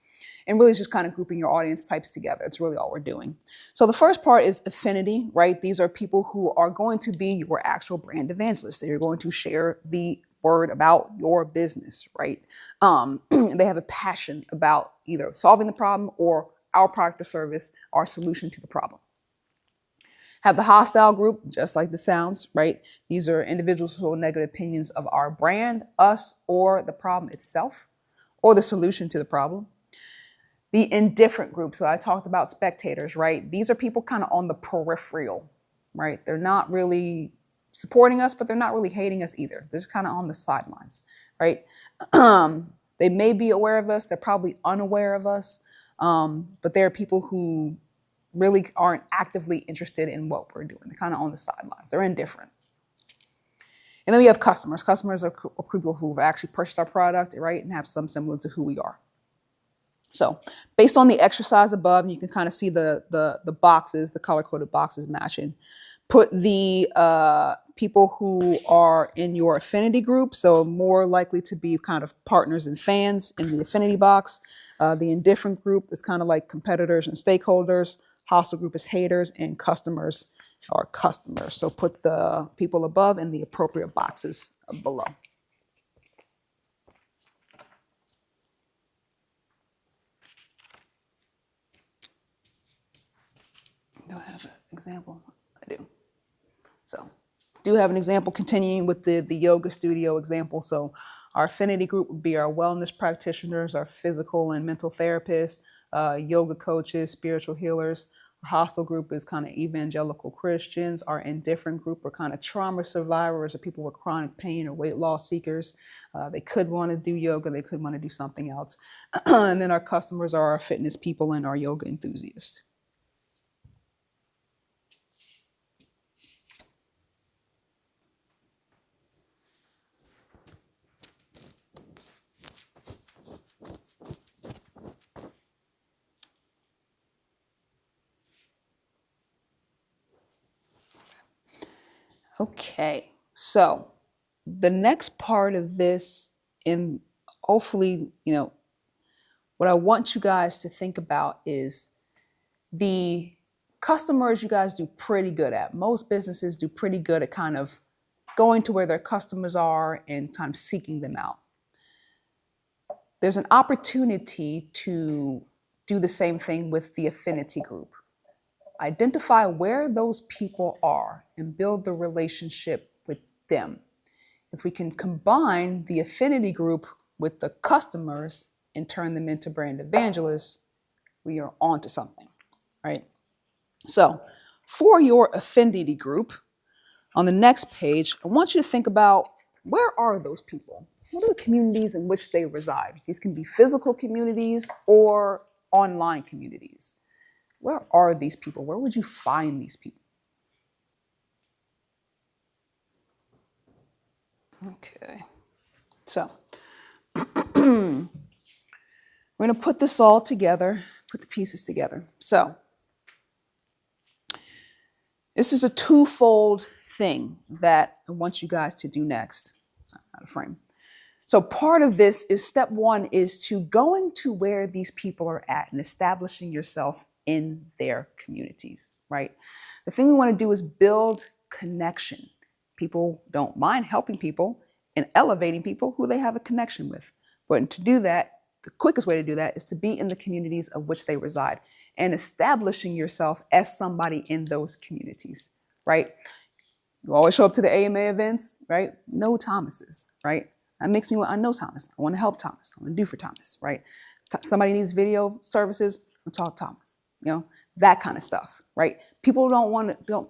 And really, it's just kind of grouping your audience types together. It's really all we're doing. So the first part is affinity, right? These are people who are going to be your actual brand evangelists. They're going to share the word about your business, right? They have a passion about either solving the problem or our product or service, our solution to the problem. Have the hostile group, just like the sounds, right? These are individuals who hold negative opinions of our brand, us, or the problem itself, or the solution to the problem. The indifferent group, so I talked about spectators, right? These are people kind of on the peripheral, right? They're not really supporting us, but they're not really hating us either. They're just kind of on the sidelines, right? They may be aware of us. They're probably unaware of us, but they're people who really aren't actively interested in what we're doing. They're kind of on the sidelines. They're indifferent. And then we have customers. Customers are people who've actually purchased our product, right, and have some semblance of who we are. So based on the exercise above, you can kind of see the boxes, the color-coded boxes matching. Put the people who are in your affinity group, so more likely to be kind of partners and fans in the affinity box. The indifferent group is kind of like competitors and stakeholders. Hostile group is haters, and customers are customers. So put the people above in the appropriate boxes below. Do I have an example? I do. So do have an example continuing with the yoga studio example. So our affinity group would be our wellness practitioners, our physical and mental therapists, yoga coaches, spiritual healers. Our hostile group is kind of evangelical Christians. Our indifferent group are kind of trauma survivors or people with chronic pain or weight loss seekers. They could want to do yoga. They could want to do something else. And then our customers are our fitness people and our yoga enthusiasts. Okay, so the next part of this, and hopefully, what I want you guys to think about is the customers you guys do pretty good at. Most businesses do pretty good at kind of going to where their customers are and kind of seeking them out. There's an opportunity to do the same thing with the affinity group. Identify where those people are and build the relationship with them. If we can combine the affinity group with the customers and turn them into brand evangelists, we are on to something, right? So for your affinity group, on the next page, I want you to think about, where are those people? What are the communities in which they reside? These can be physical communities or online communities. Where are these people? Where would you find these people? Okay, so we're going to put this all together, put the pieces together. So this is a twofold thing that I want you guys to do next. Sorry, out of frame. So part of this is, step one is to going to where these people are at and establishing yourself in their communities, right? The thing we want to do is build connection. People don't mind helping people and elevating people who they have a connection with. But to do that, the quickest way to do that is to be in the communities of which they reside and establishing yourself as somebody in those communities, right? You always show up to the AMA events, right? Know Thomases, right? That makes me want, I know Thomas. I want to help Thomas. I want to do for Thomas, right? Somebody needs video services, I'll talk Thomas, that kind of stuff, right? People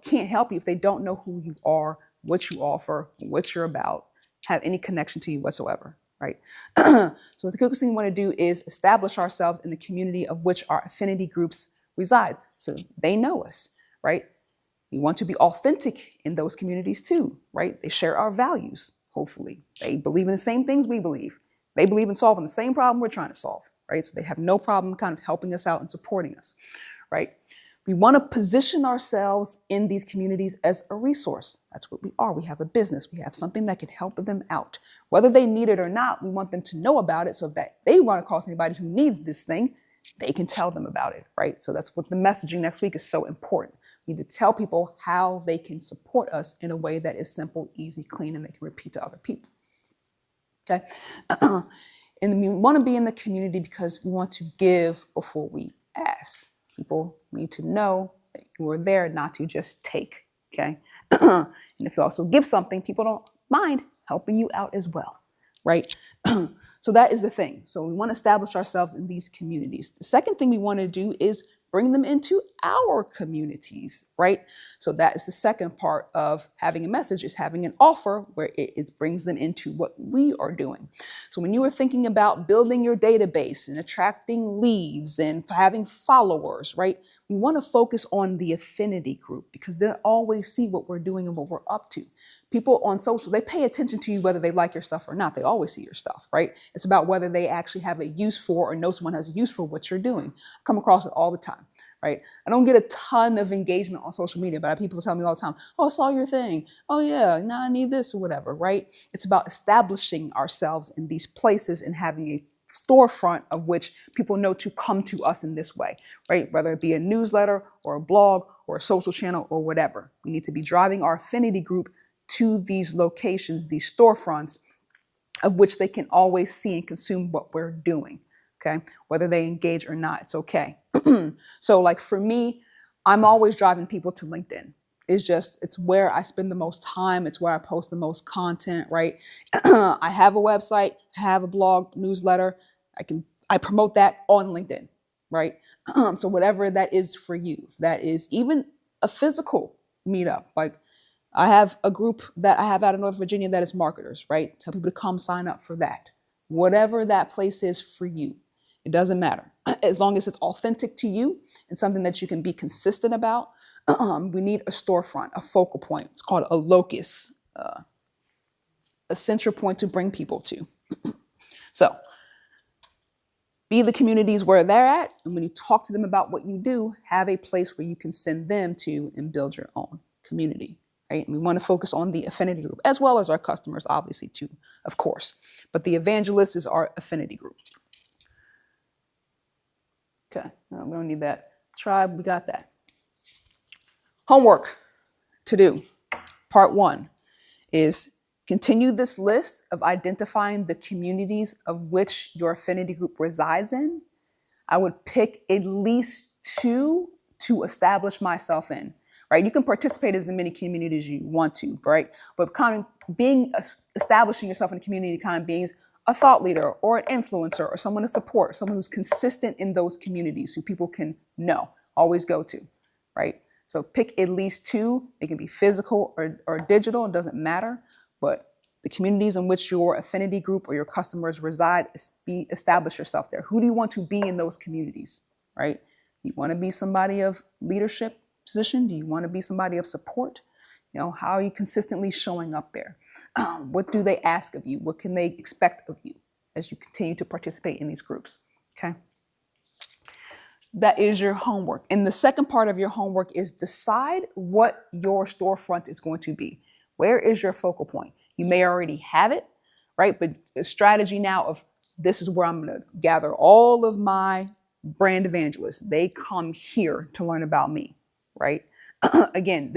can't help you if they don't know who you are, what you offer, what you're about, have any connection to you whatsoever, right? So the quickest thing we want to do is establish ourselves in the community of which our affinity groups reside, so they know us, right? We want to be authentic in those communities too, right? They share our values, hopefully. They believe in the same things we believe. They believe in solving the same problem we're trying to solve, right? So they have no problem kind of helping us out and supporting us, right? We want to position ourselves in these communities as a resource. That's what we are. We have a business. We have something that can help them out. Whether they need it or not, we want them to know about it so that they run across anybody who needs this thing, they can tell them about it, right? So that's what the messaging next week is so important. We need to tell people how they can support us in a way that is simple, easy, clean, and they can repeat to other people. Okay? And we want to be in the community because we want to give before we ask. People need to know that you are there, not to just take. Okay? And if you also give something, people don't mind helping you out as well, right? So that is the thing. So we want to establish ourselves in these communities. The second thing we want to do is bring them into our communities, right? So that is the second part of having a message, is having an offer where it brings them into what we are doing. So when you are thinking about building your database and attracting leads and having followers, right? We want to focus on the affinity group because they'll always see what we're doing and what we're up to. People on social, they pay attention to you whether they like your stuff or not. They always see your stuff, right? It's about whether they actually have a use for or know someone has a use for what you're doing. I come across it all the time, right? I don't get a ton of engagement on social media, but people tell me all the time, oh, I saw your thing. Oh yeah, now I need this or whatever, right? It's about establishing ourselves in these places and having a storefront of which people know to come to us in this way, right? Whether it be a newsletter or a blog or a social channel or whatever. We need to be driving our affinity group to these locations, these storefronts, of which they can always see and consume what we're doing, okay? Whether they engage or not, it's okay. So like for me, I'm always driving people to LinkedIn. It's where I spend the most time. It's where I post the most content, right? I have a website, I have a blog, newsletter. I promote that on LinkedIn, right? So whatever that is for you, that is even a physical meetup, like I have a group that I have out of North Virginia that is marketers, right? Tell people to come sign up for that. Whatever that place is for you, it doesn't matter. As long as it's authentic to you and something that you can be consistent about, we need a storefront, a focal point. It's called a locus, a central point to bring people to. So be the communities where they're at. And when you talk to them about what you do, have a place where you can send them to and build your own community. right? And we want to focus on the affinity group as well as our customers, obviously, too, of course. But the evangelist is our affinity group. Okay, no, we don't need that. Tribe, we got that. Homework to do. Part 1 is continue this list of identifying the communities of which your affinity group resides in. I would pick at least 2 to establish myself in, right? You can participate as many communities as you want to, right? But kind of establishing yourself in a community kind of being a thought leader or an influencer or someone to support, someone who's consistent in those communities who people can know, always go to, right? So pick at least 2. It can be physical or digital, it doesn't matter. But the communities in which your affinity group or your customers reside, establish yourself there. Who do you want to be in those communities, right? You want to be somebody of leadership position? Do you want to be somebody of support? How are you consistently showing up there? What do they ask of you? What can they expect of you as you continue to participate in these groups? Okay. That is your homework. And the second part of your homework is decide what your storefront is going to be. Where is your focal point? You may already have it, right? But the strategy now of this is where I'm going to gather all of my brand evangelists. They come here to learn about me, right? Again,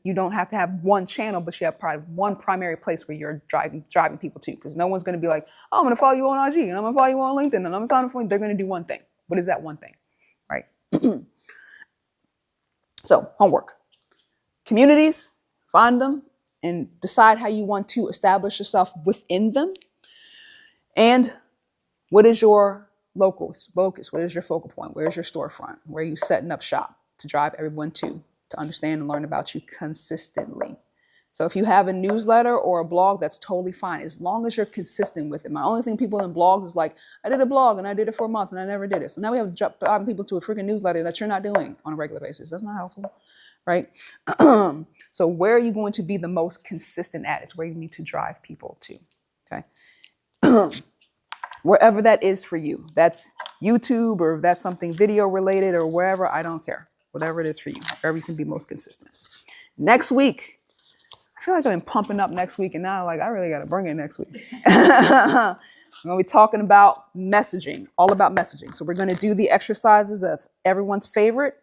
you don't have to have one channel, but you have probably one primary place where you're driving people to, because no one's going to be like, oh, I'm going to follow you on IG and I'm going to follow you on LinkedIn and I'm going to sign up for you. They're going to do one thing. What is that one thing, right? So homework, communities, find them and decide how you want to establish yourself within them. And what is your focus? What is your focal point? Where's your storefront? Where are you setting up shop to drive everyone to understand and learn about you consistently? So if you have a newsletter or a blog, that's totally fine, as long as you're consistent with it. My only thing people in blogs is like, I did a blog and I did it for a month and I never did it. So now we have driving people to a freaking newsletter that you're not doing on a regular basis. That's not helpful, right? So where are you going to be the most consistent at? It's where you need to drive people to, okay? Wherever that is for you. That's YouTube, or if that's something video related or wherever, I don't care. Whatever it is for you, wherever you can be most consistent. Next week, I feel like I've been pumping up next week, and now I really got to bring it next week. I'm going to be talking about messaging, all about messaging. So we're going to do the exercises of everyone's favorite,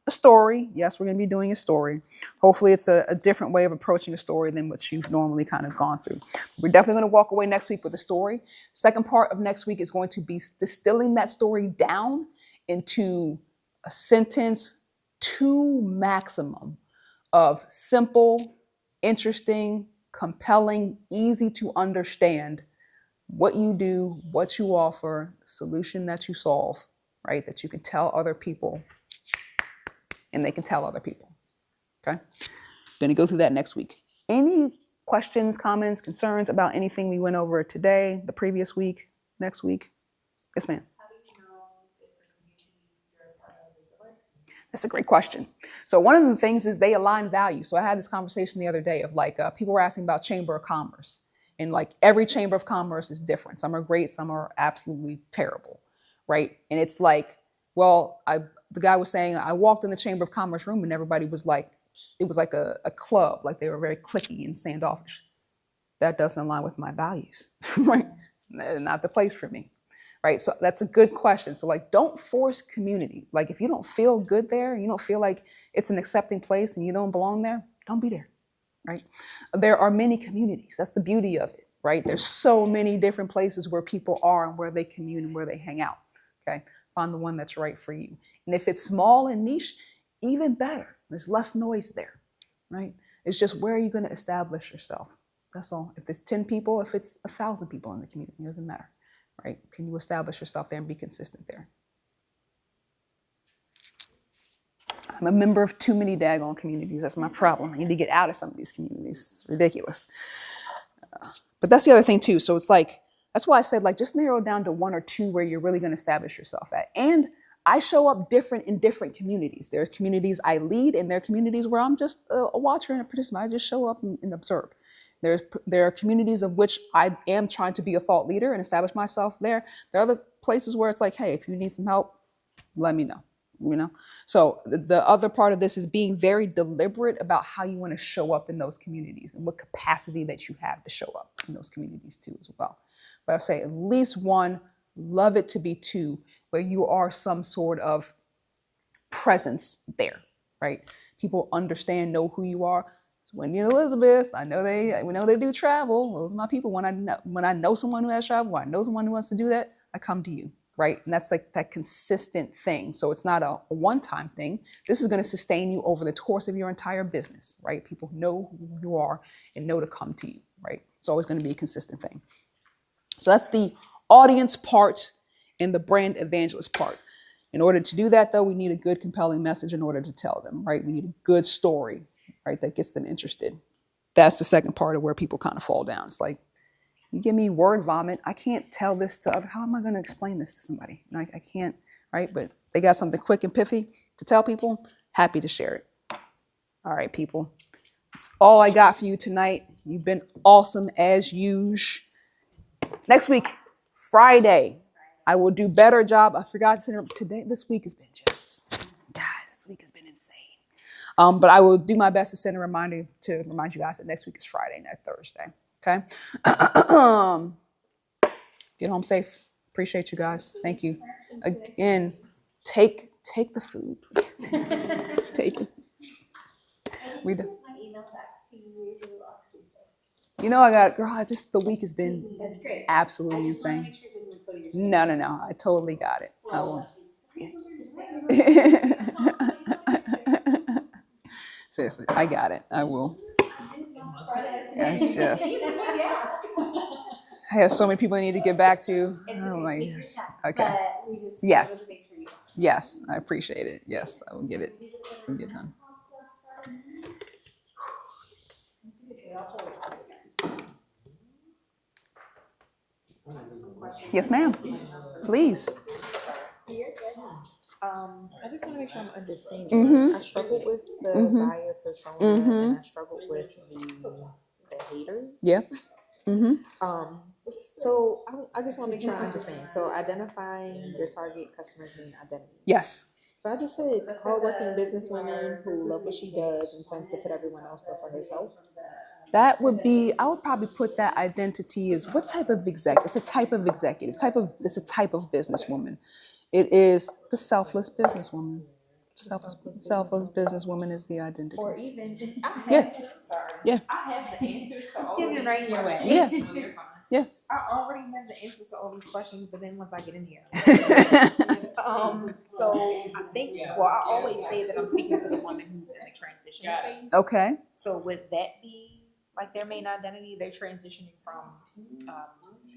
a story. Yes, we're going to be doing a story. Hopefully it's a different way of approaching a story than what you've normally kind of gone through. We're definitely going to walk away next week with a story. Second part of next week is going to be distilling that story down into a sentence to maximum of simple, interesting, compelling, easy to understand what you do, what you offer, solution that you solve, right? That you can tell other people and they can tell other people, okay? Going to go through that next week. Any questions, comments, concerns about anything we went over today, the previous week, next week? Yes, ma'am. How do you know if the community you're a part of is the right? That's a great question. So one of the things is they align values. So I had this conversation the other day of people were asking about Chamber of Commerce, and every Chamber of Commerce is different. Some are great, some are absolutely terrible, right? And it's the guy was saying, I walked in the Chamber of Commerce room and everybody was it was like a club, like they were very cliquey and standoffish. That doesn't align with my values, right? Not the place for me, right? So that's a good question. So don't force community. If you don't feel good there, you don't feel like it's an accepting place and you don't belong there, don't be there, right? There are many communities. That's the beauty of it, right? There's so many different places where people are and where they commune and where they hang out, okay? Find the one that's right for you. And if it's small and niche, even better. There's less noise there, right? It's just, where are you going to establish yourself? That's all. If it's 10 people, if it's 1,000 people in the community, it doesn't matter, right? Can you establish yourself there and be consistent there? I'm a member of too many daggone communities. That's my problem. I need to get out of some of these communities. It's ridiculous. But that's the other thing too. So it's that's why I said, just narrow it down to 1 or 2 where you're really going to establish yourself at. And I show up different in different communities. There are communities I lead, and there are communities where I'm just a watcher and a participant. I just show up and observe. There are communities of which I am trying to be a thought leader and establish myself there. There are other places where it's hey, if you need some help, let me know. you know. So the other part of this is being very deliberate about how you want to show up in those communities and what capacity that you have to show up in those communities too as well. But I'd say at least one, love it to be two, where you are some sort of presence there, right? People understand, know who you are. So Wendy and Elizabeth, we know they do travel. Those are my people. When I know someone who has travel, or I know someone who wants to do that, I come to you, right? And that's like that consistent thing. So it's not a one-time thing. This is going to sustain you over the course of your entire business, right? People know who you are and know to come to you, right? It's always going to be a consistent thing. So that's the audience part and the brand evangelist part. In order to do that, though, we need a good, compelling message in order to tell them, right? We need a good story, right, that gets them interested. That's the second part of where people kind of fall down. It's like, you give me word vomit, I can't tell this to other. How am I going to explain this to somebody? I can't, right? But they got something quick and pithy to tell people, happy to share it. All right, people. That's all I got for you tonight. You've been awesome as usual. Next week, Friday, I will do better job. I forgot to send today. This week has been this week has been insane. But I will do my best to send a reminder to remind you guys that next week is Friday, not Thursday. Okay. Get home safe. Appreciate you guys. Thank you. Again, take the food. Take it. We do. My email back to you on Tuesday. You know, the week has been That's great. absolutely I just want to insane. make sure it didn't go to your No. I totally got it. I will. Seriously, I got it. I will. It's just, I have so many people I need to get back to. Oh my gosh. Okay. But we just Yes. make sure you don't. Yes, I appreciate it. Yes, I will get it. I'll get done. Yes, ma'am. Please. I just want to make sure I'm understanding. Mhm. I struggled with the Mhm. buyer persona, Mhm. and I struggled with the haters. Yeah. Mm-hmm. So I just want to make sure I understand. So identifying your target customers being identity. Yes. So I just said hardworking businesswoman who love what she does and tends to put everyone else before herself. That would be, I would probably put that identity as what type of executive? It's a type of executive, it's a type of businesswoman. It is the selfless businesswoman. Selfless businesswoman is the identity. Or even I have, Yeah. sorry. Yeah. I have the answers to all Getting of right these in your way. questions. Yeah. You're fine. Yeah. I already have the answers to all these questions, but then once I get in here. So I think, well, I always say that I'm speaking to the woman who's in the transition phase. Okay. So would that be like their main identity? They're transitioning from,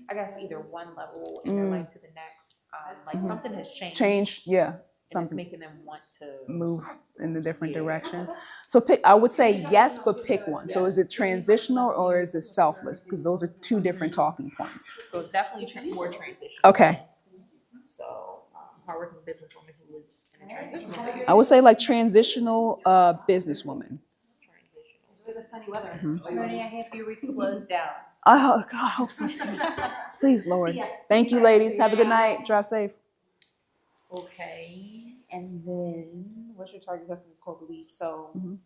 I guess, either one level in their life to the next. Like something has changed. Yeah. And it's Something making them want to move in a different direction. So I would say yes, but pick one. So is it transitional or is it selfless? Because those are two different talking points. So it's definitely more transition. Okay. So hardworking businesswoman who was in a transitional phase. I would say like transitional businesswoman. With the sunny weather. Bernie, I hope your week slows down. Oh, God, I hope so too. Please, Lord. Thank you, ladies. Have a good night. Drive safe. Okay, and then what's your target customer's core belief? So Mhm.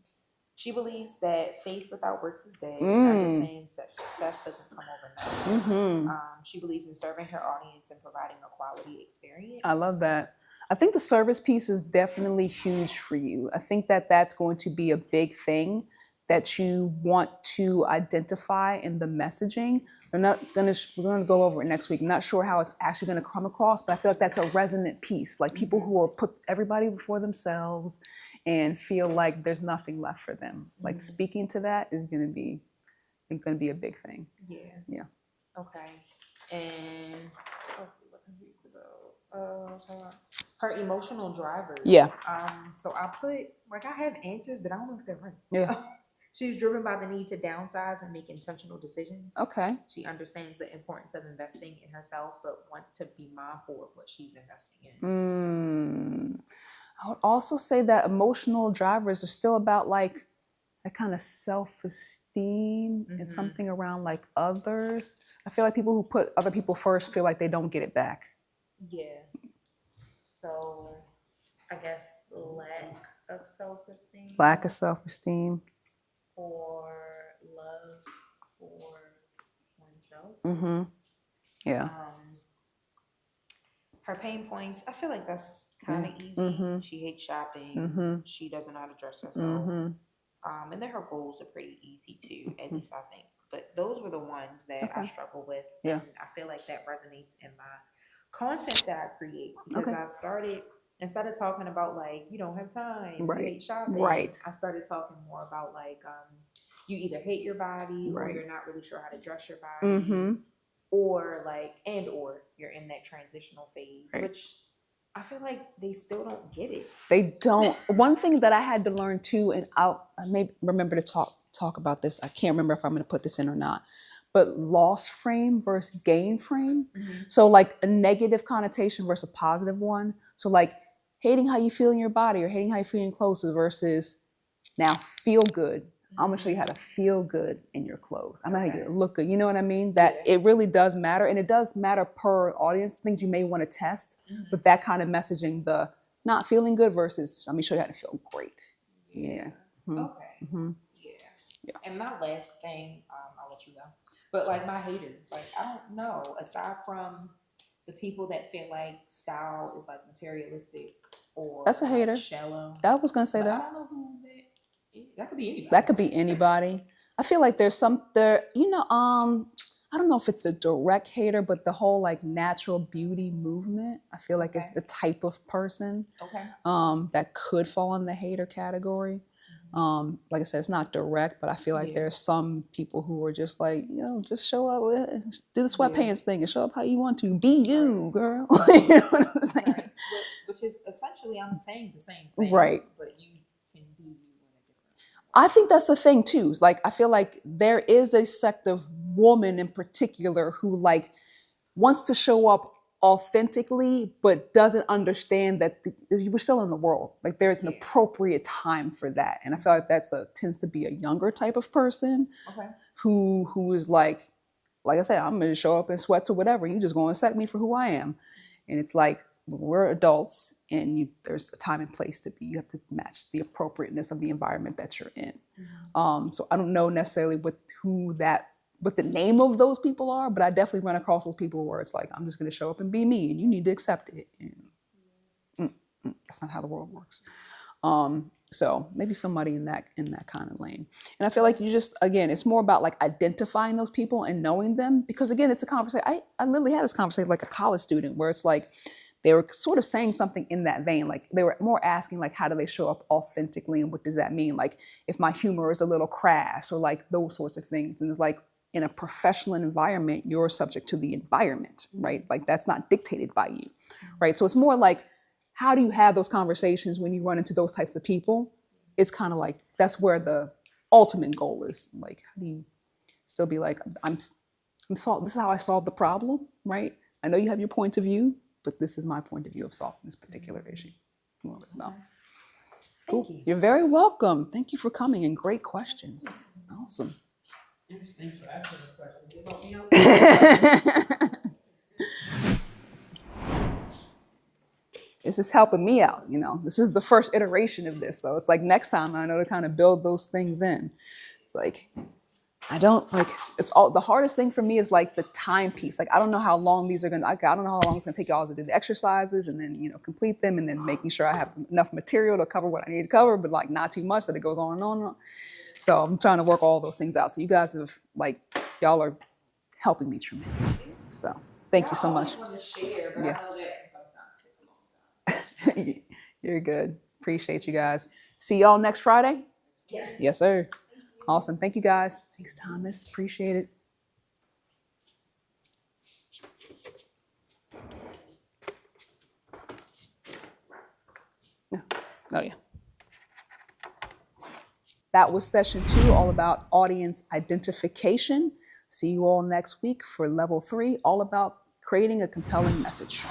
she believes that faith without works is dead. Mm. And understands that success doesn't come overnight. Mm-hmm. She believes in serving her audience and providing a quality experience. I love that. I think the service piece is definitely huge for you. I think that that's going to be a big thing that you want to identify in the messaging. We're going to go over it next week. I'm not sure how it's actually going to come across, but I feel like that's a resonant piece. Like people who will put everybody before themselves and feel like there's nothing left for them. Like speaking to that is going to be a big thing. Yeah. Yeah. Okay. And what else was I confused about? Her emotional drivers. Yeah. So I put like I have answers, but I don't know if they're right. Yeah. She's driven by the need to downsize and make intentional decisions. Okay. She understands the importance of investing in herself, but wants to be mindful of what she's investing in. I would also say that emotional drivers are still about like that kind of self-esteem and something around like others. I feel like people who put other people first feel like they don't get it back. Yeah. So I guess, lack of self-esteem. Lack of self-esteem. Or love for oneself. Mm-hmm. Yeah. Her pain points, I feel like that's kind of easy. Mm-hmm. She hates shopping. Mm-hmm. She doesn't know how to dress herself. Mm-hmm. And then her goals are pretty easy too, at least I think. But those were the ones that I Okay. struggle with. Yeah. And I feel like that resonates in my content that I create because Okay. I started, instead of talking about like, you don't have time, Right. you hate shopping, Right. I started talking more about like, you either hate your body or Right. you're not really sure how to dress your body. Mm-hmm. Or like, or you're in that transitional phase, Right. which I feel like they still don't get it. They don't. One thing that I had to learn too, and I may remember to talk about this. I can't remember if I'm going to put this in or not. But loss frame versus gain frame. Mm-hmm. So like a negative connotation versus a positive one. So like hating how you feel in your body or hating how you feel in your clothes versus now feel good. I'm gonna show you how to feel good in your clothes. I'm gonna make you look good. You know what I mean? That it really does matter. And it does matter per audience, things you may want to test. But that kind of messaging, the not feeling good versus let me show you how to feel great. Yeah. Mm-hmm. Okay. Mm-hmm. Yeah. And my last thing, I'll let you go. But like my haters, like I don't know, aside from the people that feel like style is like materialistic or That's a hater. like shallow. I was gonna say But that. I don't know who that could be anybody. That could be anybody. I feel like there's I don't know if it's a direct hater, but the whole like natural beauty movement, I feel like it's the type of person that could fall in the hater category. Like I said, it's not direct, but I feel like there's some people who are just like, just show up, do the sweatpants thing and show up how you want to. Be you, girl. You know what I'm saying? Right. Which is essentially, I'm saying the same thing. Right. But you can be you in a different way. I think that's the thing too. Like, I feel like there is a sect of woman in particular who like wants to show up authentically, but doesn't understand that you were still in the world. Like there's an appropriate time for that. And I feel like tends to be a younger type of person who is like I said, I'm going to show up in sweats or whatever. You just going to accept me for who I am. And it's like, we're adults and there's a time and place to be. You have to match the appropriateness of the environment that you're in. So I don't know necessarily what the name of those people are, but I definitely run across those people where it's like, I'm just going to show up and be me and you need to accept it. And, that's not how the world works. So maybe somebody in that kind of lane. And I feel like again, it's more about like identifying those people and knowing them, because again, it's a conversation. I literally had this conversation like a college student where it's like, they were sort of saying something in that vein. Like they were more asking like, how do they show up authentically? And what does that mean? Like if my humor is a little crass or like those sorts of things. And it's like in a professional environment, you're subject to the environment, right? Like that's not dictated by you, right? So it's more like, how do you have those conversations when you run into those types of people? It's kind of like, that's where the ultimate goal is. Like, how do you still be like, this is how I solve the problem, right? I know you have your point of view, but this is my point of view of solving this particular issue. What it's about. Cool. Thank you. You're very welcome. Thank you for coming and great questions. Awesome. Thanks for asking those questions. You helped me out. This is helping me out, This is the first iteration of this. So it's like next time I know to kind of build those things in. It's like, it's all the hardest thing for me is like the time piece. Like, I don't know how long I don't know how long it's gonna take y'all to do the exercises and then, complete them and then making sure I have enough material to cover what I need to cover, but like not too much that it goes on and on and on. So I'm trying to work all those things out. So you guys y'all are helping me tremendously. So thank you so much. I want to share, but I know that sometimes takes a long time. You're good. Appreciate you guys. See y'all next Friday? Yes. Yes, sir. Awesome. Thank you guys. Thanks, Thomas. Appreciate it. Oh, yeah. That was session 2, all about audience identification. See you all next week for level 3, all about creating a compelling message.